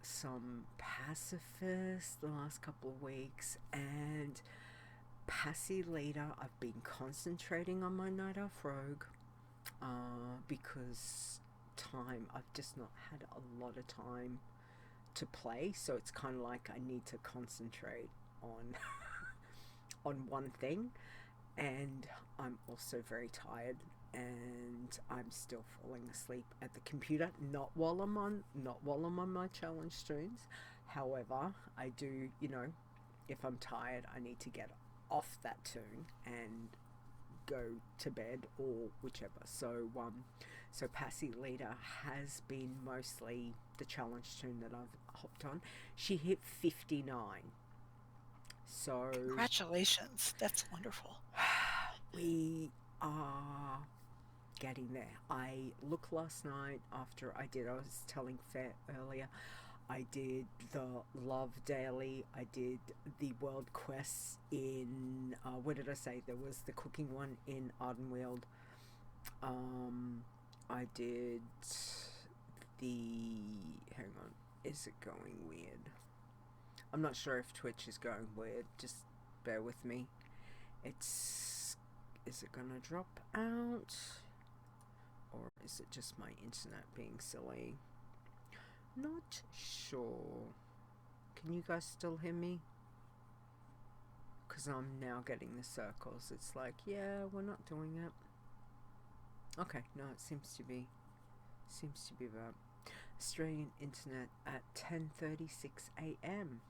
S1: some Pacifist the last couple of weeks, and later, I've been concentrating on my Night Elf Rogue because I've just not had a lot of time to play, so it's kind of like I need to concentrate on on one thing, and I'm also very tired, and I'm still falling asleep at the computer, not while I'm on my challenge streams. However, I do, if I'm tired, I need to get off that tune and go to bed or whichever. So Passy Leader has been mostly the challenge tune that I've hopped on. She hit 59. So
S2: congratulations, that's wonderful.
S1: We are getting there. I looked last night after I was telling Ferre earlier, I did the Love Daily, I did the World Quests in, what did I say? There was the cooking one in Ardenweald. I did hang on, is it going weird? I'm not sure if Twitch is going weird, just bear with me. Is it gonna drop out? Or is it just my internet being silly? Not sure. Can you guys still hear me? Because I'm now getting the circles. It's like, yeah, we're not doing it. Okay, no, it seems to be about Australian internet at 10:36 a.m.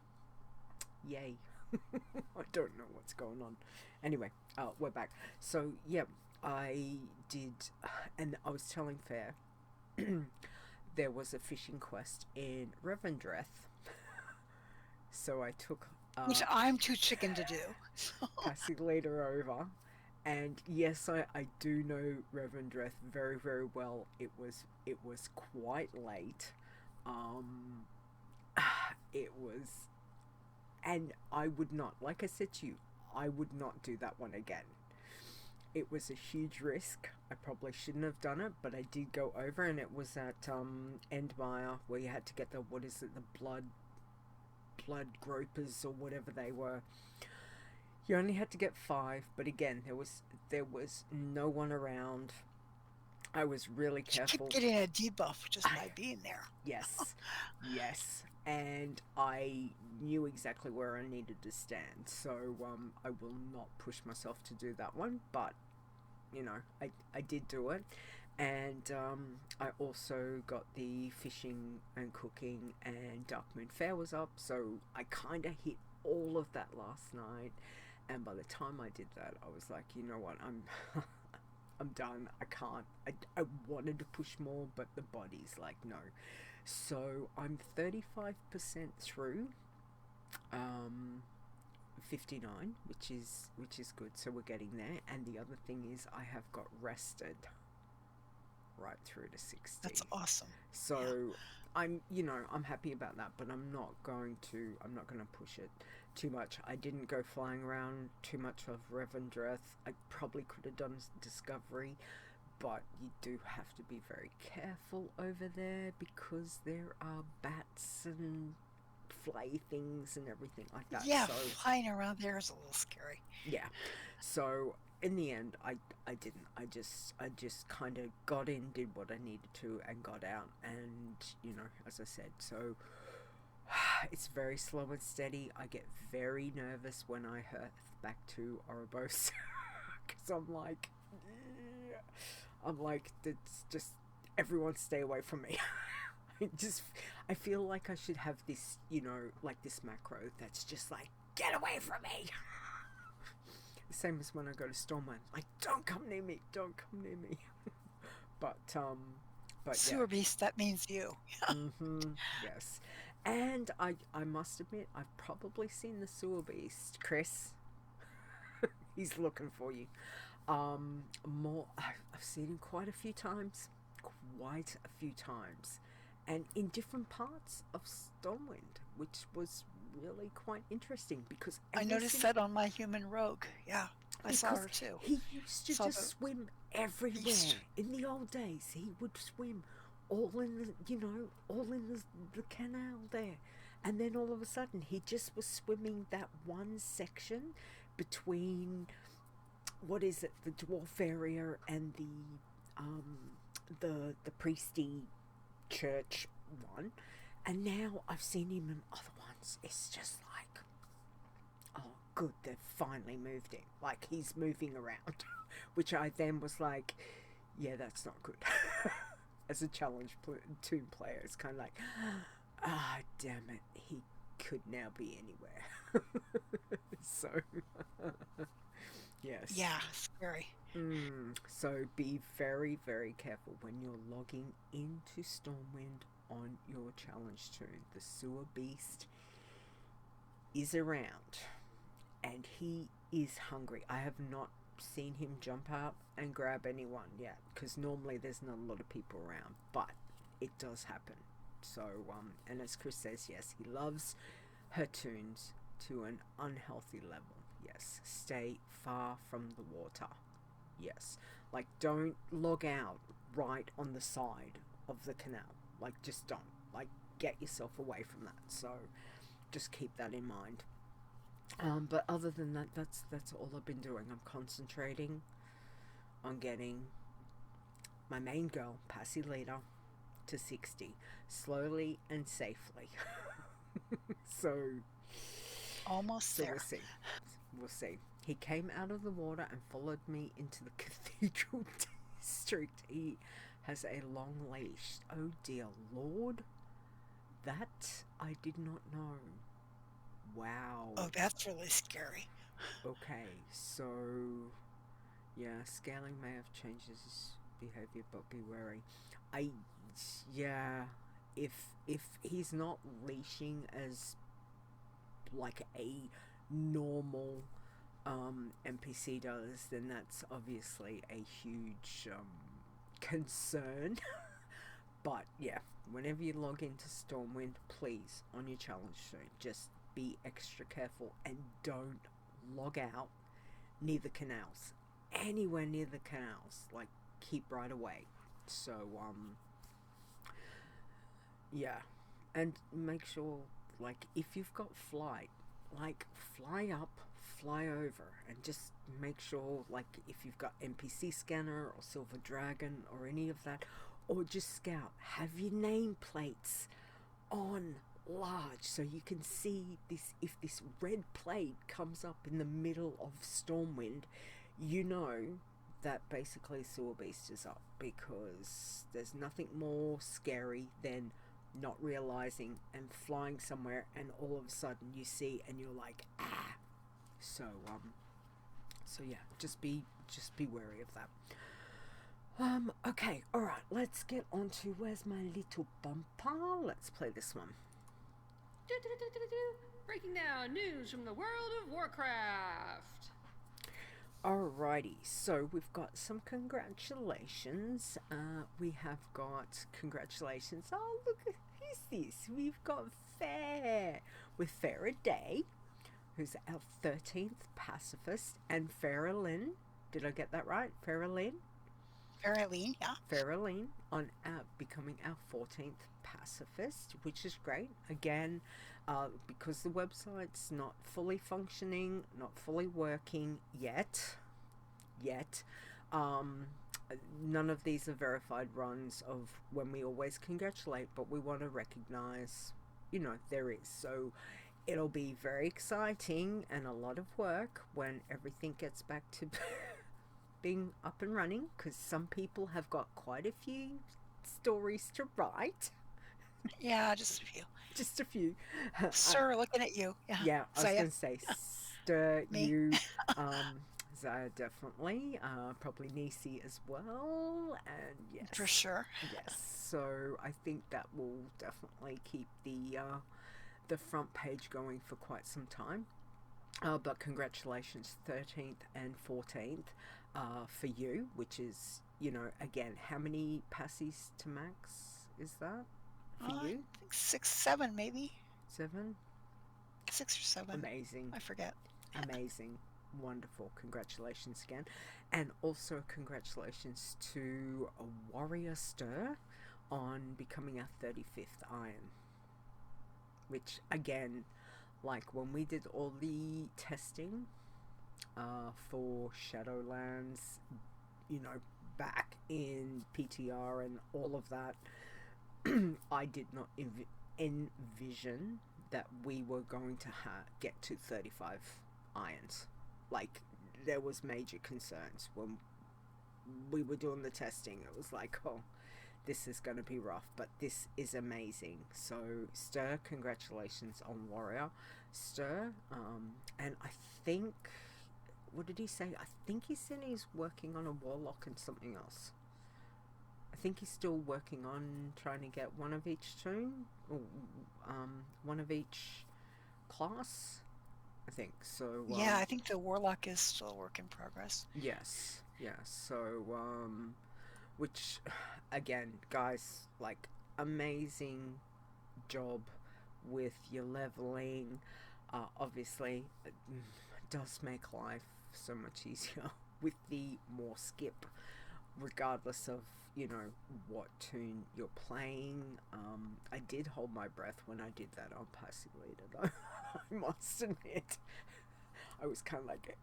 S1: Yay. I don't know what's going on. Anyway, we're back. So, yeah, I did, and I was telling Ferre, there was a fishing quest in Revendreth. So I took...
S2: which I'm too chicken to do.
S1: Passy later over. And yes, I do know Revendreth very, very well. It was quite late. It was... And I would not, like I said to you, I would not do that one again. It was a huge risk. I probably shouldn't have done it, but I did go over, and it was at Endmire, where you had to get the blood gropers or whatever they were. You only had to get 5, but again, there was no one around. I was really careful.
S2: You keep getting a debuff just by being there.
S1: Yes, yes. And I knew exactly where I needed to stand, so I will not push myself to do that one, but I did do it. And I also got the fishing and cooking, and Dark Moon Fair was up, so I kind of hit all of that last night. And by the time I did that, I was like, you know what, I'm done. I can't. I wanted to push more, but the body's like, no. So I'm 35% through 59, which is good. So we're getting there. And the other thing is, I have got rested right through to 60.
S2: That's awesome.
S1: So yeah. I'm happy about that, but I'm not going to push it too much. I didn't go flying around too much of Revendreth. I probably could have done Discovery, but you do have to be very careful over there because there are bats and flay things and everything like that.
S2: Yeah,
S1: So
S2: flying around there is a little scary.
S1: yeah, so in the end, I didn't. I just kind of got in, did what I needed to, and got out. And as I said, so it's very slow and steady. I get very nervous when I head back to Oribos because I'm like, it's just everyone stay away from me. I feel like I should have this, like this macro that's just like, get away from me. The same as when I go to Stormwind, like, don't come near me, don't come near me. but
S2: Sewer beast, that means you.
S1: Yes. And I must admit, I've probably seen the sewer beast, Chris. He's looking for you. I've seen him quite a few times, and in different parts of Stormwind, which was really quite interesting because
S2: I noticed that on my human rogue. Yeah, I saw her too.
S1: He used to just swim everywhere. In the old days, he would swim all in the canal there, and then all of a sudden he just was swimming that one section between what is it, the dwarf area and the priesty church one, and now I've seen him in other ones. It's just like, oh good, they've finally moved him, like he's moving around. Which I then was like, yeah, that's not good. As a challenge toon player, it's kind of like, damn it, he could now be anywhere. So yes.
S2: Yeah, scary.
S1: So be very, very careful when you're logging into Stormwind on your challenge toon. The sewer beast is around, and he is hungry. I have not seen him jump up and grab anyone yet, because normally there's not a lot of people around, but it does happen. So and as Chris says, yes, he loves her toons to an unhealthy level. Yes, stay far from the water. Yes, like don't log out right on the side of the canal. Like just don't. Like get yourself away from that. So just keep that in mind. But other than that, that's all I've been doing. I'm concentrating on getting my main girl, Pacifist, to 60 slowly and safely. So
S2: almost there.
S1: We'll see. He came out of the water and followed me into the cathedral district. He has a long leash. Oh dear Lord, that I did not know. Wow.
S2: Oh, that's really scary.
S1: Okay, so yeah, scaling may have changed his behavior, but be wary. If he's not leashing as like a normal NPC does, then that's obviously a huge concern. But yeah, whenever you log into Stormwind, please, on your challenge soon, just be extra careful and don't log out near the canals. Anywhere near the canals, like keep right away. So yeah, and make sure, like, if you've got flight, like fly up, fly over, and just make sure, like, if you've got NPC scanner or Silver Dragon or any of that, or just scout, have your nameplates on large so you can see this. If this red plate comes up in the middle of Stormwind, you know that basically Sewer Beast is up, because there's nothing more scary than not realizing and flying somewhere and all of a sudden you see and you're like, ah. So yeah, just be wary of that. Okay, alright, let's get on to where's my little bumper. Let's play this one.
S4: Breaking down news from the world of Warcraft.
S1: Alrighty, so we've got some congratulations. We have got congratulations. Oh, look, who's this? We've got Ferre with Ferreday, who's our 13th Pacifist, and Ferrelean. Did I get that right? Ferreilean?
S2: Ferrelean, yeah.
S1: Ferrelean on becoming our 14th Pacifist, which is great. Again, because the website's not fully functioning, not fully working yet, none of these are verified runs of when we always congratulate, but we want to recognize, there is. So it'll be very exciting and a lot of work when everything gets back to being up and running, because some people have got quite a few stories to write.
S2: Yeah, just a few.
S1: Just a few.
S2: Sir, looking at you. Yeah,
S1: I was going to say, stir
S2: Me.
S1: you, Zaya definitely, probably Nisi as well, and yes.
S2: For sure.
S1: Yes, so I think that will definitely keep the front page going for quite some time. But congratulations, 13th and 14th. For you, which is, again, how many passes to max is that for you?
S2: I think 6, 7 maybe.
S1: 7?
S2: 6 or 7.
S1: Amazing.
S2: I forget.
S1: Amazing. Wonderful. Congratulations again. And also congratulations to Warriorster on becoming our 35th Iron. Which, again, like when we did all the testing for Shadowlands, back in PTR and all of that, I did not envision that we were going to get to 35 irons. Like, there was major concerns when we were doing the testing. It was like, oh, this is going to be rough, but this is amazing. So, Stir, congratulations on Warrior Stir. And I think, what did he say? I think he said he's working on a Warlock and something else. I think he's still working on trying to get one of each tune, or one of each class, I think. So
S2: yeah, I think the Warlock is still a work in progress.
S1: Yes. So which, again, guys, like, amazing job with your leveling. Obviously, it does make life so much easier with the more skip, regardless of what tune you're playing. I did hold my breath when I did that on Passive Leader, though. I must admit, I was kind of like,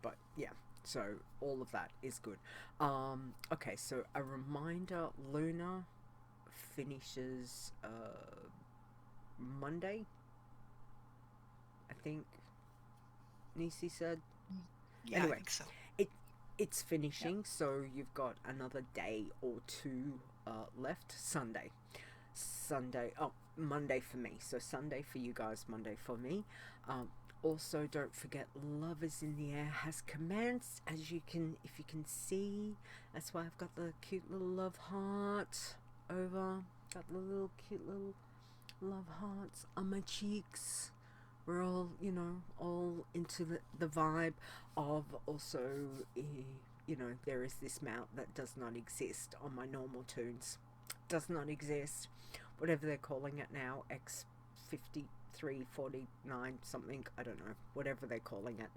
S1: but yeah. So all of that is good. Okay, so a reminder: Luna finishes Monday, I think Nisi said.
S2: Yeah,
S1: anyway,
S2: I think so.
S1: It's finishing, yep. So you've got another day or two left. Monday for me. So Sunday for you guys, Monday for me. Also, don't forget, Love is in the Air has commenced. If you can see, that's why I've got the cute little love heart over. Got the little cute little love hearts on my cheeks. We're all, all into the vibe of also, there is this mount that does not exist on my normal tunes. Does not exist. Whatever they're calling it now, X5349 something, I don't know. Whatever they're calling it.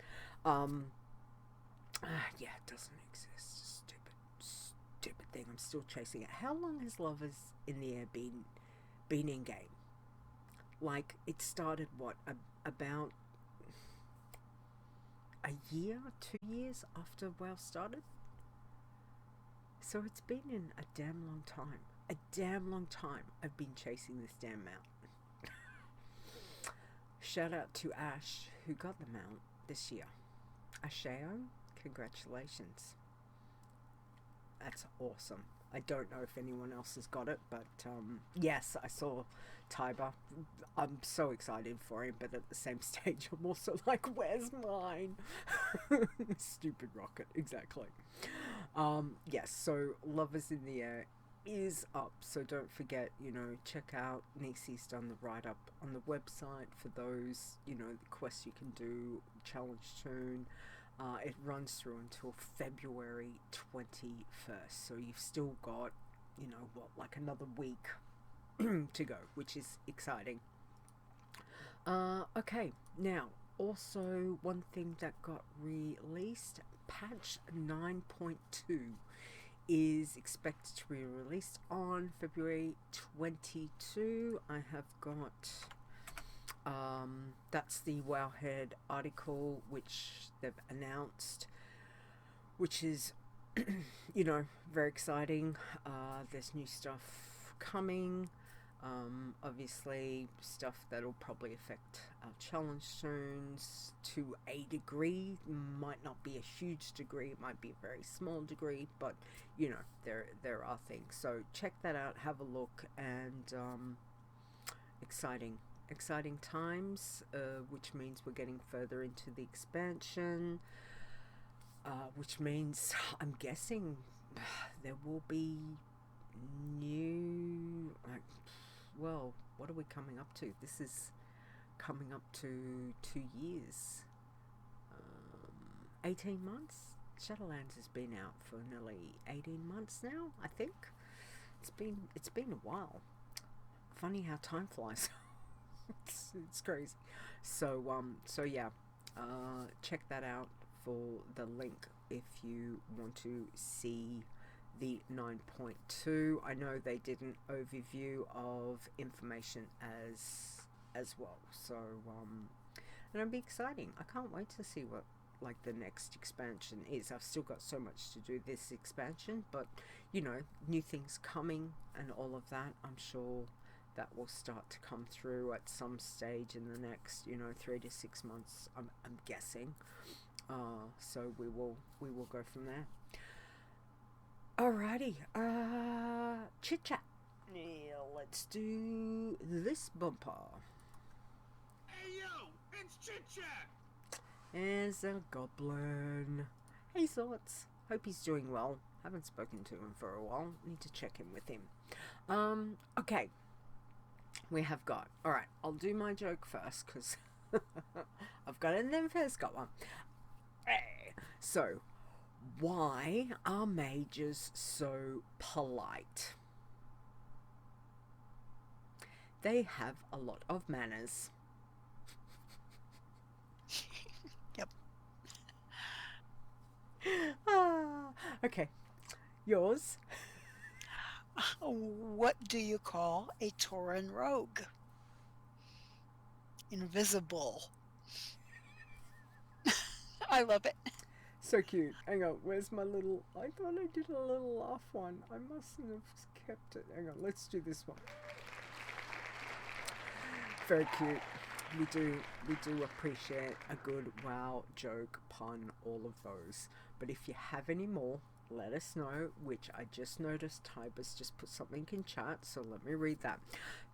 S1: Yeah, it doesn't exist. Stupid thing. I'm still chasing it. How long has Love is in the Air been in game? Like, it started, about a year, 2 years after WoW started? So it's been in a damn long time. A damn long time I've been chasing this damn mount. Shout out to Ash, who got the mount this year. Asheo, congratulations. That's awesome. I don't know if anyone else has got it, but yes, I saw Tiber. I'm so excited for him, but at the same stage, I'm also like, where's mine? Stupid rocket, exactly. Yes, so Love is in the Air is up, so don't forget, check out Nisi's done the write-up on the website for those, the quests you can do, challenge tune. It runs through until February 21st, so you've still got, like another week to go, which is exciting. Okay, now, also one thing that got released, patch 9.2 is expected to be released on February 22. I have got that's the Wowhead article which they've announced, which is very exciting. There's new stuff coming. Obviously stuff that'll probably affect our challenge zones to a degree. Might not be a huge degree, it might be a very small degree, but there are things. So check that out, have a look, and exciting times, which means we're getting further into the expansion, which means I'm guessing there will be new, what are we coming up to? This is coming up to 2 years, 18 months. Shadowlands has been out for nearly 18 months now, I think. It's been a while. Funny how time flies. it's crazy. So yeah, check that out for the link if you want to see the 9.2. I know they did an overview of information as well. So and it'll be exciting. I can't wait to see what the next expansion is. I've still got so much to do this expansion, but new things coming and all of that. I'm sure that will start to come through at some stage in the next 3 to 6 months. I'm guessing. So we will go from there. Alrighty, chit chat. Yeah, let's do this bumper.
S5: Hey yo, it's chit chat.
S1: There's a goblin. Hey Sorts, hope he's doing well. Haven't spoken to him for a while. Need to check in with him. Okay. We have got. Alright, I'll do my joke first because I've got it and then first got one. So, why are mages so polite? They have a lot of manners.
S2: Yep.
S1: Okay. Yours?
S2: What do you call a Tauren rogue? Invisible. I love it.
S1: So cute. Hang on, where's my little... I thought I did a little laugh one. I mustn't have kept it. Hang on, let's do this one. Very cute. We do appreciate a good wow, joke, pun, all of those. But if you have any more, let us know, which I just noticed Tiber's just put something in chat, so let me read that.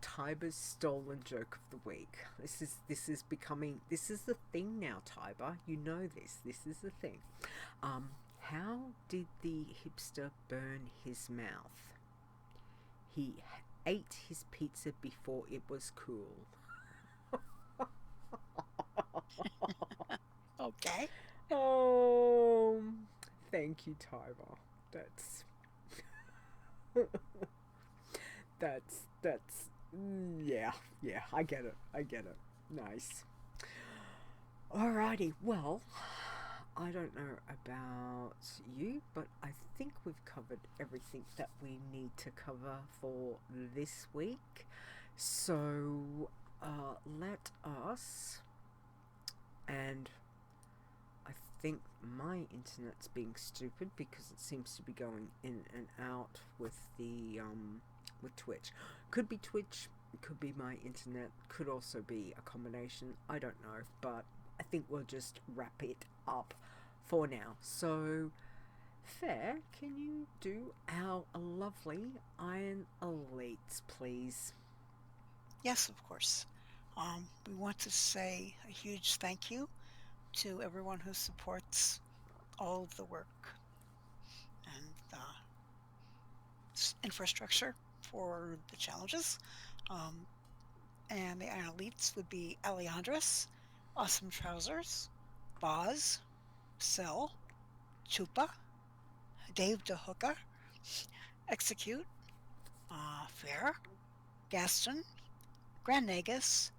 S1: Tiber's stolen joke of the week. This is becoming, this is the thing now, Tiber. You know this. This is the thing. How did the hipster burn his mouth? He ate his pizza before it was cool.
S2: Okay.
S1: Oh, thank you, Tiber. That's yeah, I get it. Nice. Alrighty, well, I don't know about you, but I think we've covered everything that we need to cover for this week. So let us, and I think my internet's being stupid because it seems to be going in and out with the with Twitch. Could be Twitch, could be my internet, could also be a combination. I don't know, but I think we'll just wrap it up for now. So, Ferre, can you do our lovely Iron Elites, please?
S2: Yes, of course. We want to say a huge thank you to everyone who supports all of the work and infrastructure for the challenges. And the Iron Elites would be Alejandras, Awesome Trousers, Boz, Cell, Chupa, Dave DeHooker, Execute, Ferre, Gaston, Grand Nagus,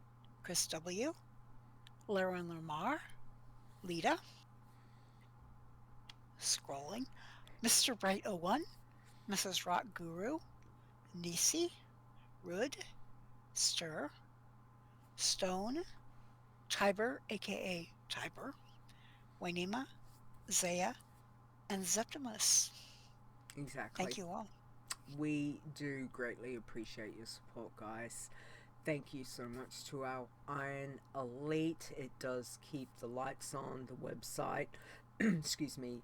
S2: Chris W., Laren Lamar, Lita, scrolling, Mr. Bright 01, Mrs. Rock Guru, Nisi, Rud, Stir, Stone, Tiber, aka Tiber, Wainima, Zaya, and Zeptimus.
S1: Exactly.
S2: Thank you all.
S1: We do greatly appreciate your support, guys. Thank you so much to our Iron Elite. It does keep the lights on, the website, excuse me,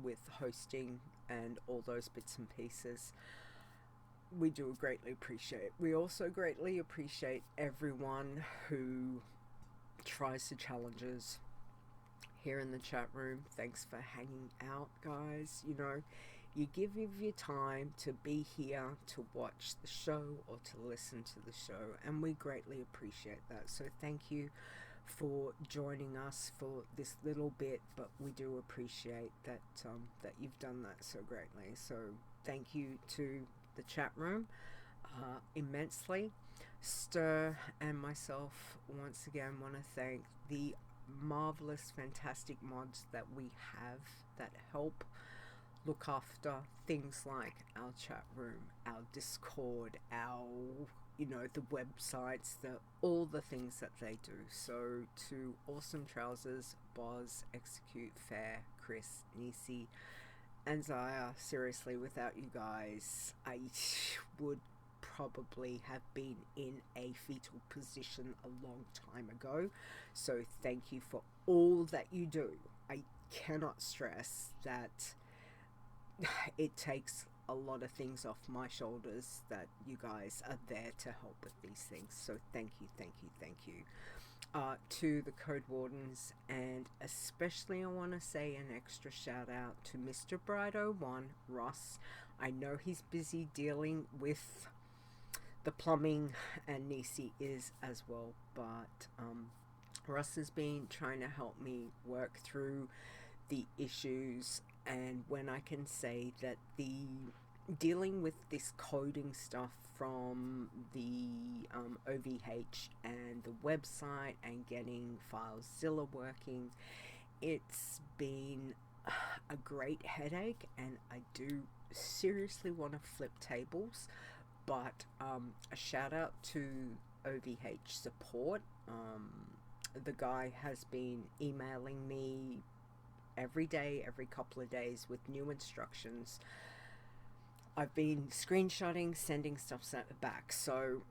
S1: with hosting and all those bits and pieces. We do greatly appreciate it. We also greatly appreciate everyone who tries the challenges here in the chat room. Thanks for hanging out, guys. You know, you give of your time to be here to watch the show or to listen to the show, and we greatly appreciate that. So thank you for joining us for this little bit, but we do appreciate that that you've done that so greatly. So thank you to the chat room immensely. Stir and myself once again want to thank the marvelous, fantastic mods that we have that help look after things like our chat room, our Discord, our, you know, the websites, all the things that they do. So to Awesome Trousers, Boz, Execute, Ferre, Chris, Nisi, and Zaya, seriously, without you guys, I would probably have been in a fetal position a long time ago. So thank you for all that you do. I cannot stress that it takes a lot of things off my shoulders that you guys are there to help with these things. So thank you, thank you, thank you. To the Code Wardens, and especially I want to say an extra shout out to Mr. Bright01, Ross. I know he's busy dealing with the plumbing, and Nisi is as well, but Russ has been trying to help me work through the issues, and when I can say that the dealing with this coding stuff from the OVH and the website and getting FileZilla working, it's been a great headache, and I do seriously want to flip tables. But a shout out to OVH support. The guy has been emailing me every day, every couple of days with new instructions. I've been screenshotting, sending stuff back. So,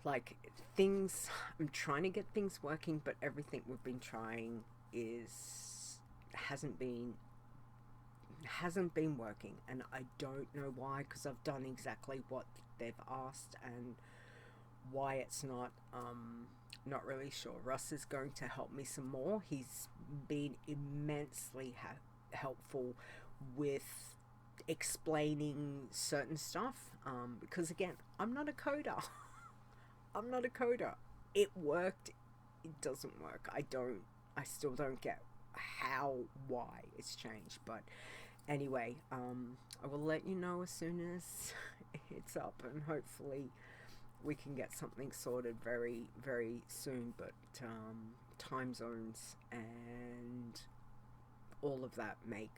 S1: like, things, I'm trying to get things working, but everything we've been trying hasn't been working, and I don't know why, because I've done exactly what they've asked, and why it's not really sure. Russ is going to help me some more. He's been immensely helpful with explaining certain stuff, because again, I'm not a coder. I'm not a coder. It worked, it doesn't work. I still don't get why it's changed, but anyway, I will let you know as soon as it's up, and hopefully we can get something sorted very, very soon. But time zones and all of that make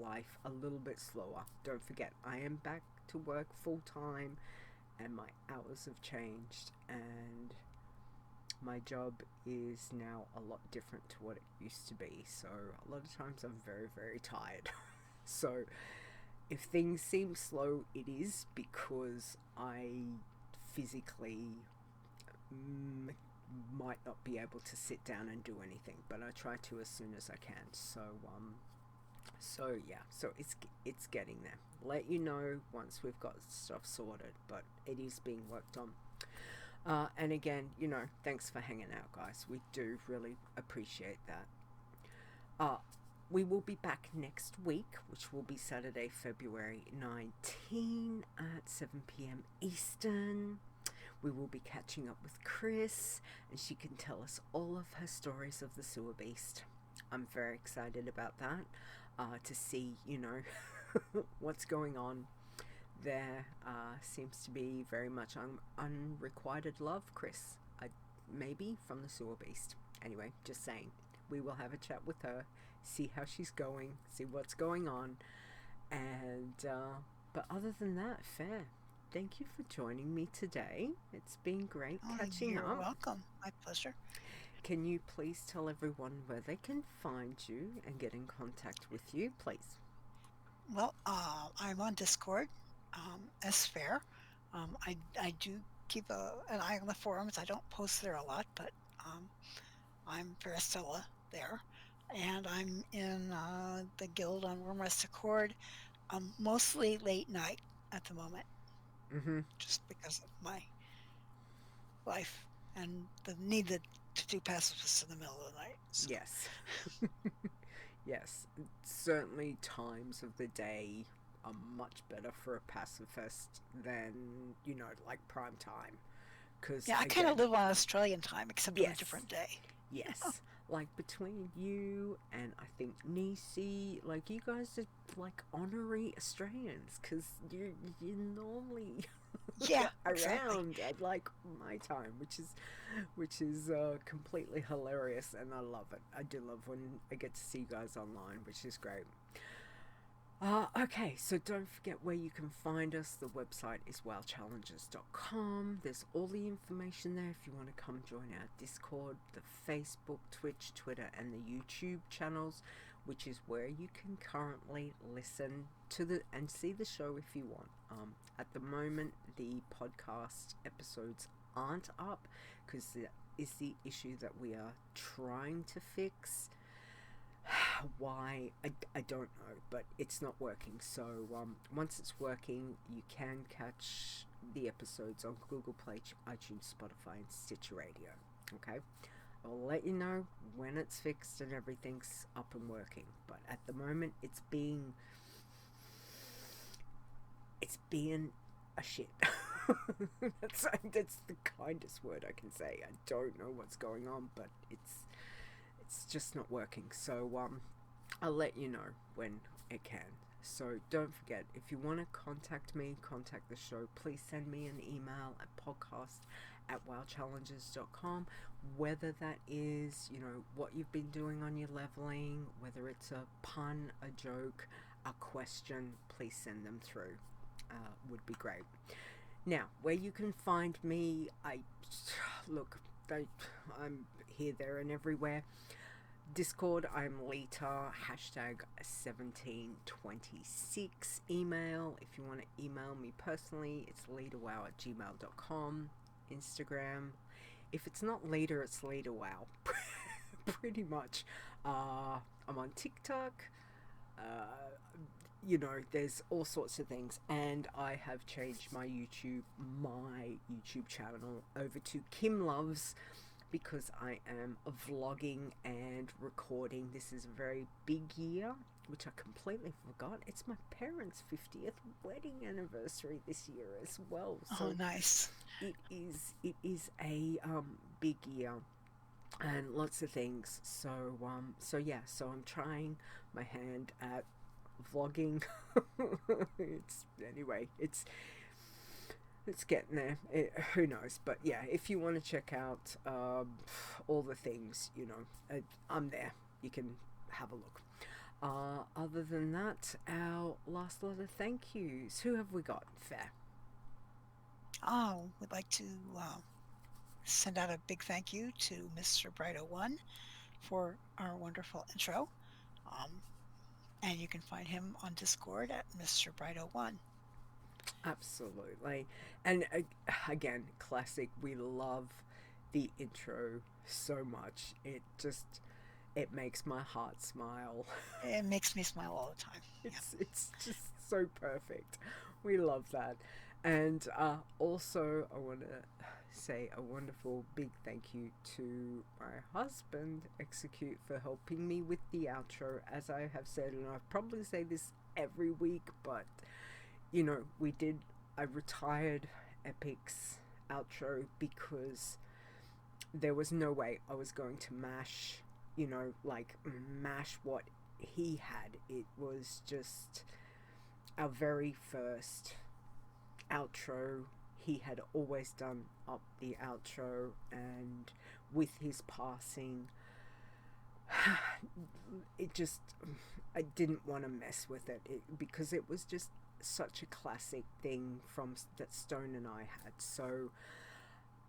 S1: life a little bit slower. Don't forget, I am back to work full time, and my hours have changed, and my job is now a lot different to what it used to be. So a lot of times I'm very, very tired. So if things seem slow, it is because I physically might not be able to sit down and do anything, but I try to as soon as I can. So yeah, so it's getting there. Let you know once we've got stuff sorted, but it is being worked on. And again, you know, thanks for hanging out, guys. We do really appreciate that. We will be back next week, which will be Saturday, February 19 at 7 p.m. Eastern. We will be catching up with Chris, and she can tell us all of her stories of the sewer beast. I'm very excited about that, to see, you know, what's going on. There seems to be very much unrequited love, Chris. Maybe from the sewer beast. Anyway, just saying. We will have a chat with her, see how she's going, see what's going on, And but other than that, Ferre, thank you for joining me today. It's been great catching
S2: You're
S1: up.
S2: welcome. My pleasure.
S1: Can you please tell everyone where they can find you and get in contact with you, please?
S2: Well, I'm on Discord as Ferre. I do keep an eye on the forums. I don't post there a lot, but I'm Ferreilla there. And I'm in the guild on Warriorster Accord, mostly late night at the moment, just because of my life and the need to do pacifists in the middle of the night. So.
S1: Yes. Yes. Certainly times of the day are much better for a pacifist than, like prime time. Cause
S2: I kind of live on Australian time, except on a different day.
S1: Yes. Like between you and I think Nisi, like you guys are like honorary Australians because you're normally around at like my time, which is completely hilarious, and I love it. I do love when I get to see you guys online, which is great. Okay, so don't forget where you can find us. The website is wowchallenges.com. There's all the information there if you want to come join our Discord, the Facebook, Twitch, Twitter, and the YouTube channels, which is where you can currently listen to and see the show if you want. At the moment, the podcast episodes aren't up because that is the issue that we are trying to fix. Why I don't know, but it's not working. So once it's working, you can catch the episodes on Google Play, iTunes, Spotify, and Stitcher Radio. Okay, I'll let you know when it's fixed and everything's up and working. But at the moment, it's being a shit. That's the kindest word I can say. I don't know what's going on, but it's just not working. So I'll let you know when it can. So don't forget, if you want to contact me, contact the show, please send me an email at podcast@wowchallenges.com, whether that is, what you've been doing on your leveling, whether it's a pun, a joke, a question, please send them through. Would be great. Now, where you can find me, I'm here, there, and everywhere. Discord, I'm Lita, #1726. Email, if you want to email me personally, it's litawow@gmail.com. Instagram, if it's not Lita, it's litawow. Pretty much. I'm on TikTok. There's all sorts of things, and I have changed my YouTube channel over to Kim Loves, because I am vlogging and recording. This is a very big year, which I completely forgot. It's my parents' 50th wedding anniversary this year as well. So
S2: nice.
S1: It is a big year and lots of things. So I'm trying my hand at vlogging. It's getting there. Who knows? But yeah, if you want to check out all the things, I'm there. You can have a look. Other than that, our last lot of thank yous. Who have we got? Ferre.
S2: We'd like to send out a big thank you to Mr. Bright01 for our wonderful intro. And you can find him on Discord at Mr. Bright01.
S1: Absolutely. And again, classic. We love the intro so much. It makes my heart smile.
S2: It makes me smile all the time.
S1: It's just so perfect. We love that. And also, I want to say a wonderful big thank you to my husband, Execute, for helping me with the outro. As I have said, and I probably say this every week, but I retired Epic's outro because there was no way I was going to mash what he had. It was just our very first outro. He had always done up the outro, and with his passing, I didn't want to mess with it, because it was just such a classic thing that Stone and I had. So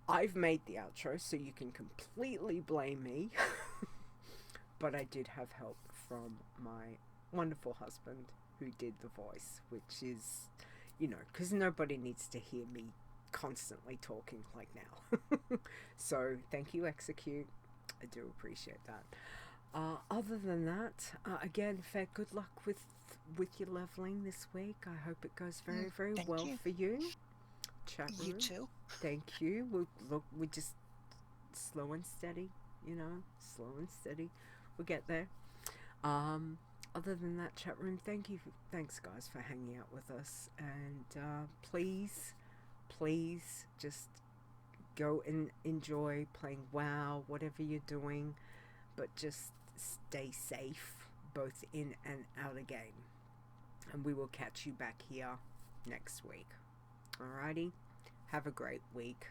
S1: I've made the outro, so you can completely blame me. But I did have help from my wonderful husband who did the voice, which is, because nobody needs to hear me constantly talking like now. So thank you, Execute. I do appreciate that. Other than that, again, Ferre, good luck with your leveling this week. I hope it goes very, very well for you. Chat room.
S2: You too.
S1: Thank you. We're just slow and steady, slow and steady. We'll get there. Other than that, chat room, thanks guys for hanging out with us, and please just go and enjoy playing WoW, whatever you're doing, but just stay safe both in and out of game, and we will catch you back here next week. Alrighty, have a great week,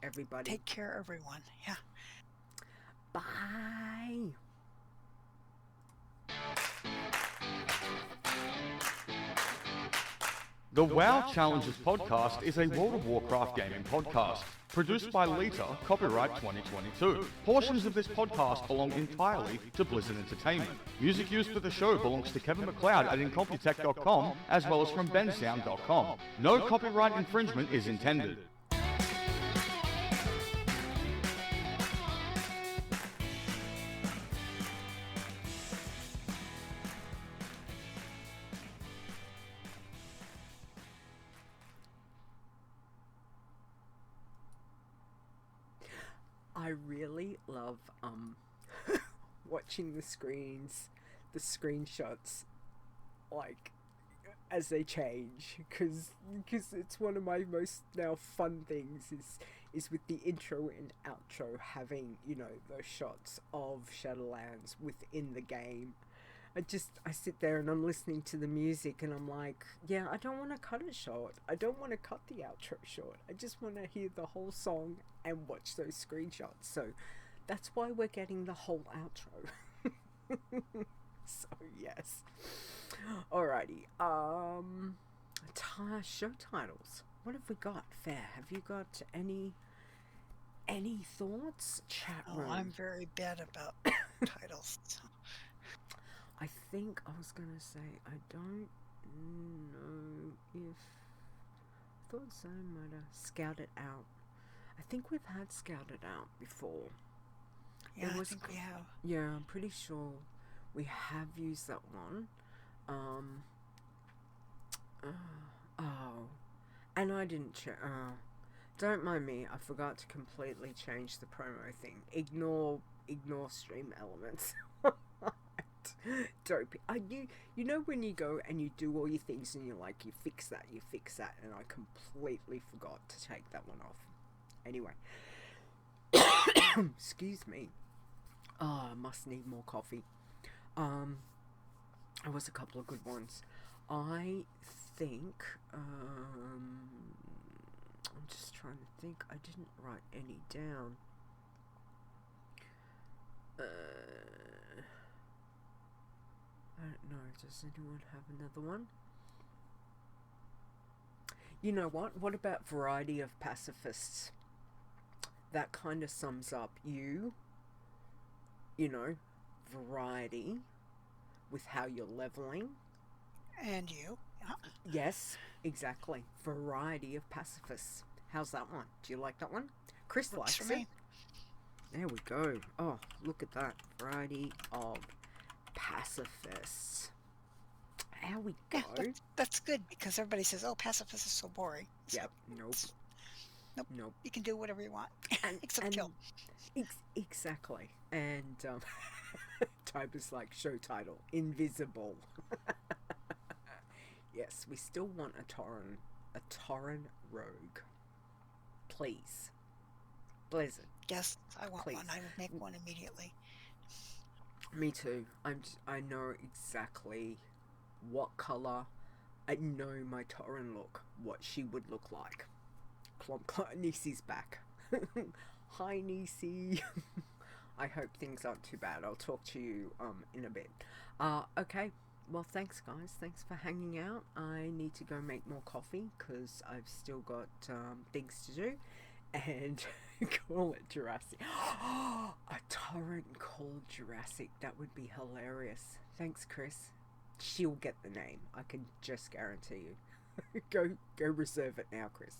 S1: everybody.
S2: Take care, everyone. Yeah.
S1: Bye.
S3: The WoW Challenges podcast is a World of Warcraft gaming podcast. Produced by Lita, copyright 2022. Portions of this podcast belong entirely to Blizzard Entertainment. Music used for the show belongs to Kevin MacLeod at Incompetech.com, as well as from bensound.com. No copyright infringement is intended.
S1: I really love watching the screenshots, like, as they change, because it's one of my most now fun things is with the intro and outro having, those shots of Shadowlands within the game. I sit there and I'm listening to the music and I'm like, yeah, I don't want to cut it short. I don't want to cut the outro short. I just want to hear the whole song and watch those screenshots. So that's why we're getting the whole outro. So yes. Alrighty. Show titles. What have we got? Ferre, have you got any thoughts? Chat room.
S2: Oh, I'm very bad about titles.
S1: I think I was gonna say, I don't know if I thought Zone might have scouted out. I think we've had scouted out before.
S2: Yeah, I think we have.
S1: Yeah, I'm pretty sure we have used that one. And I didn't check. Don't mind me. I forgot to completely change the promo thing. Ignore stream elements. Dope. You know when you go and you do all your things and you're like, you fix that, and I completely forgot to take that one off. Anyway. Excuse me. I must need more coffee. There was a couple of good ones. I think, I'm just trying to think. I didn't write any down. I don't know. Does anyone have another one? You know what? What about variety of pacifists? That kind of sums up variety with how you're leveling.
S2: And you. Yeah.
S1: Yes, exactly. Variety of pacifists. How's that one? Do you like that one? Chris likes it. There we go. Oh, look at that. Variety of pacifists. There we go.
S2: Yeah, that's good, because everybody says, oh, pacifist is so boring. So,
S1: yep. Nope.
S2: You can do whatever you want, except kill.
S1: Exactly. And type is like show title. Invisible. Yes, we still want a Tauren rogue. Please. Blizzard.
S2: Yes, I want
S1: Please.
S2: one. I would make one immediately.
S1: Me too. I know exactly what color. I know my Tauren look. What she would look like. Nisi's back. Hi, Nisi. I hope things aren't too bad. I'll talk to you in a bit. Okay. Well, thanks, guys. Thanks for hanging out. I need to go make more coffee because I've still got things to do. And call it Jurassic. A torrent called Jurassic. That would be hilarious. Thanks, Chris. She'll get the name. I can just guarantee you. Go reserve it now, Chris.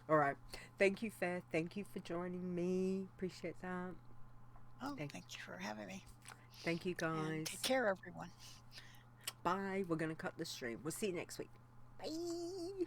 S1: All right. Thank you, Ferre. Thank you for joining me. Appreciate that.
S2: Oh, thank you for having me.
S1: Thank you, guys.
S2: And take care, everyone.
S1: Bye. We're going to cut the stream. We'll see you next week. Bye.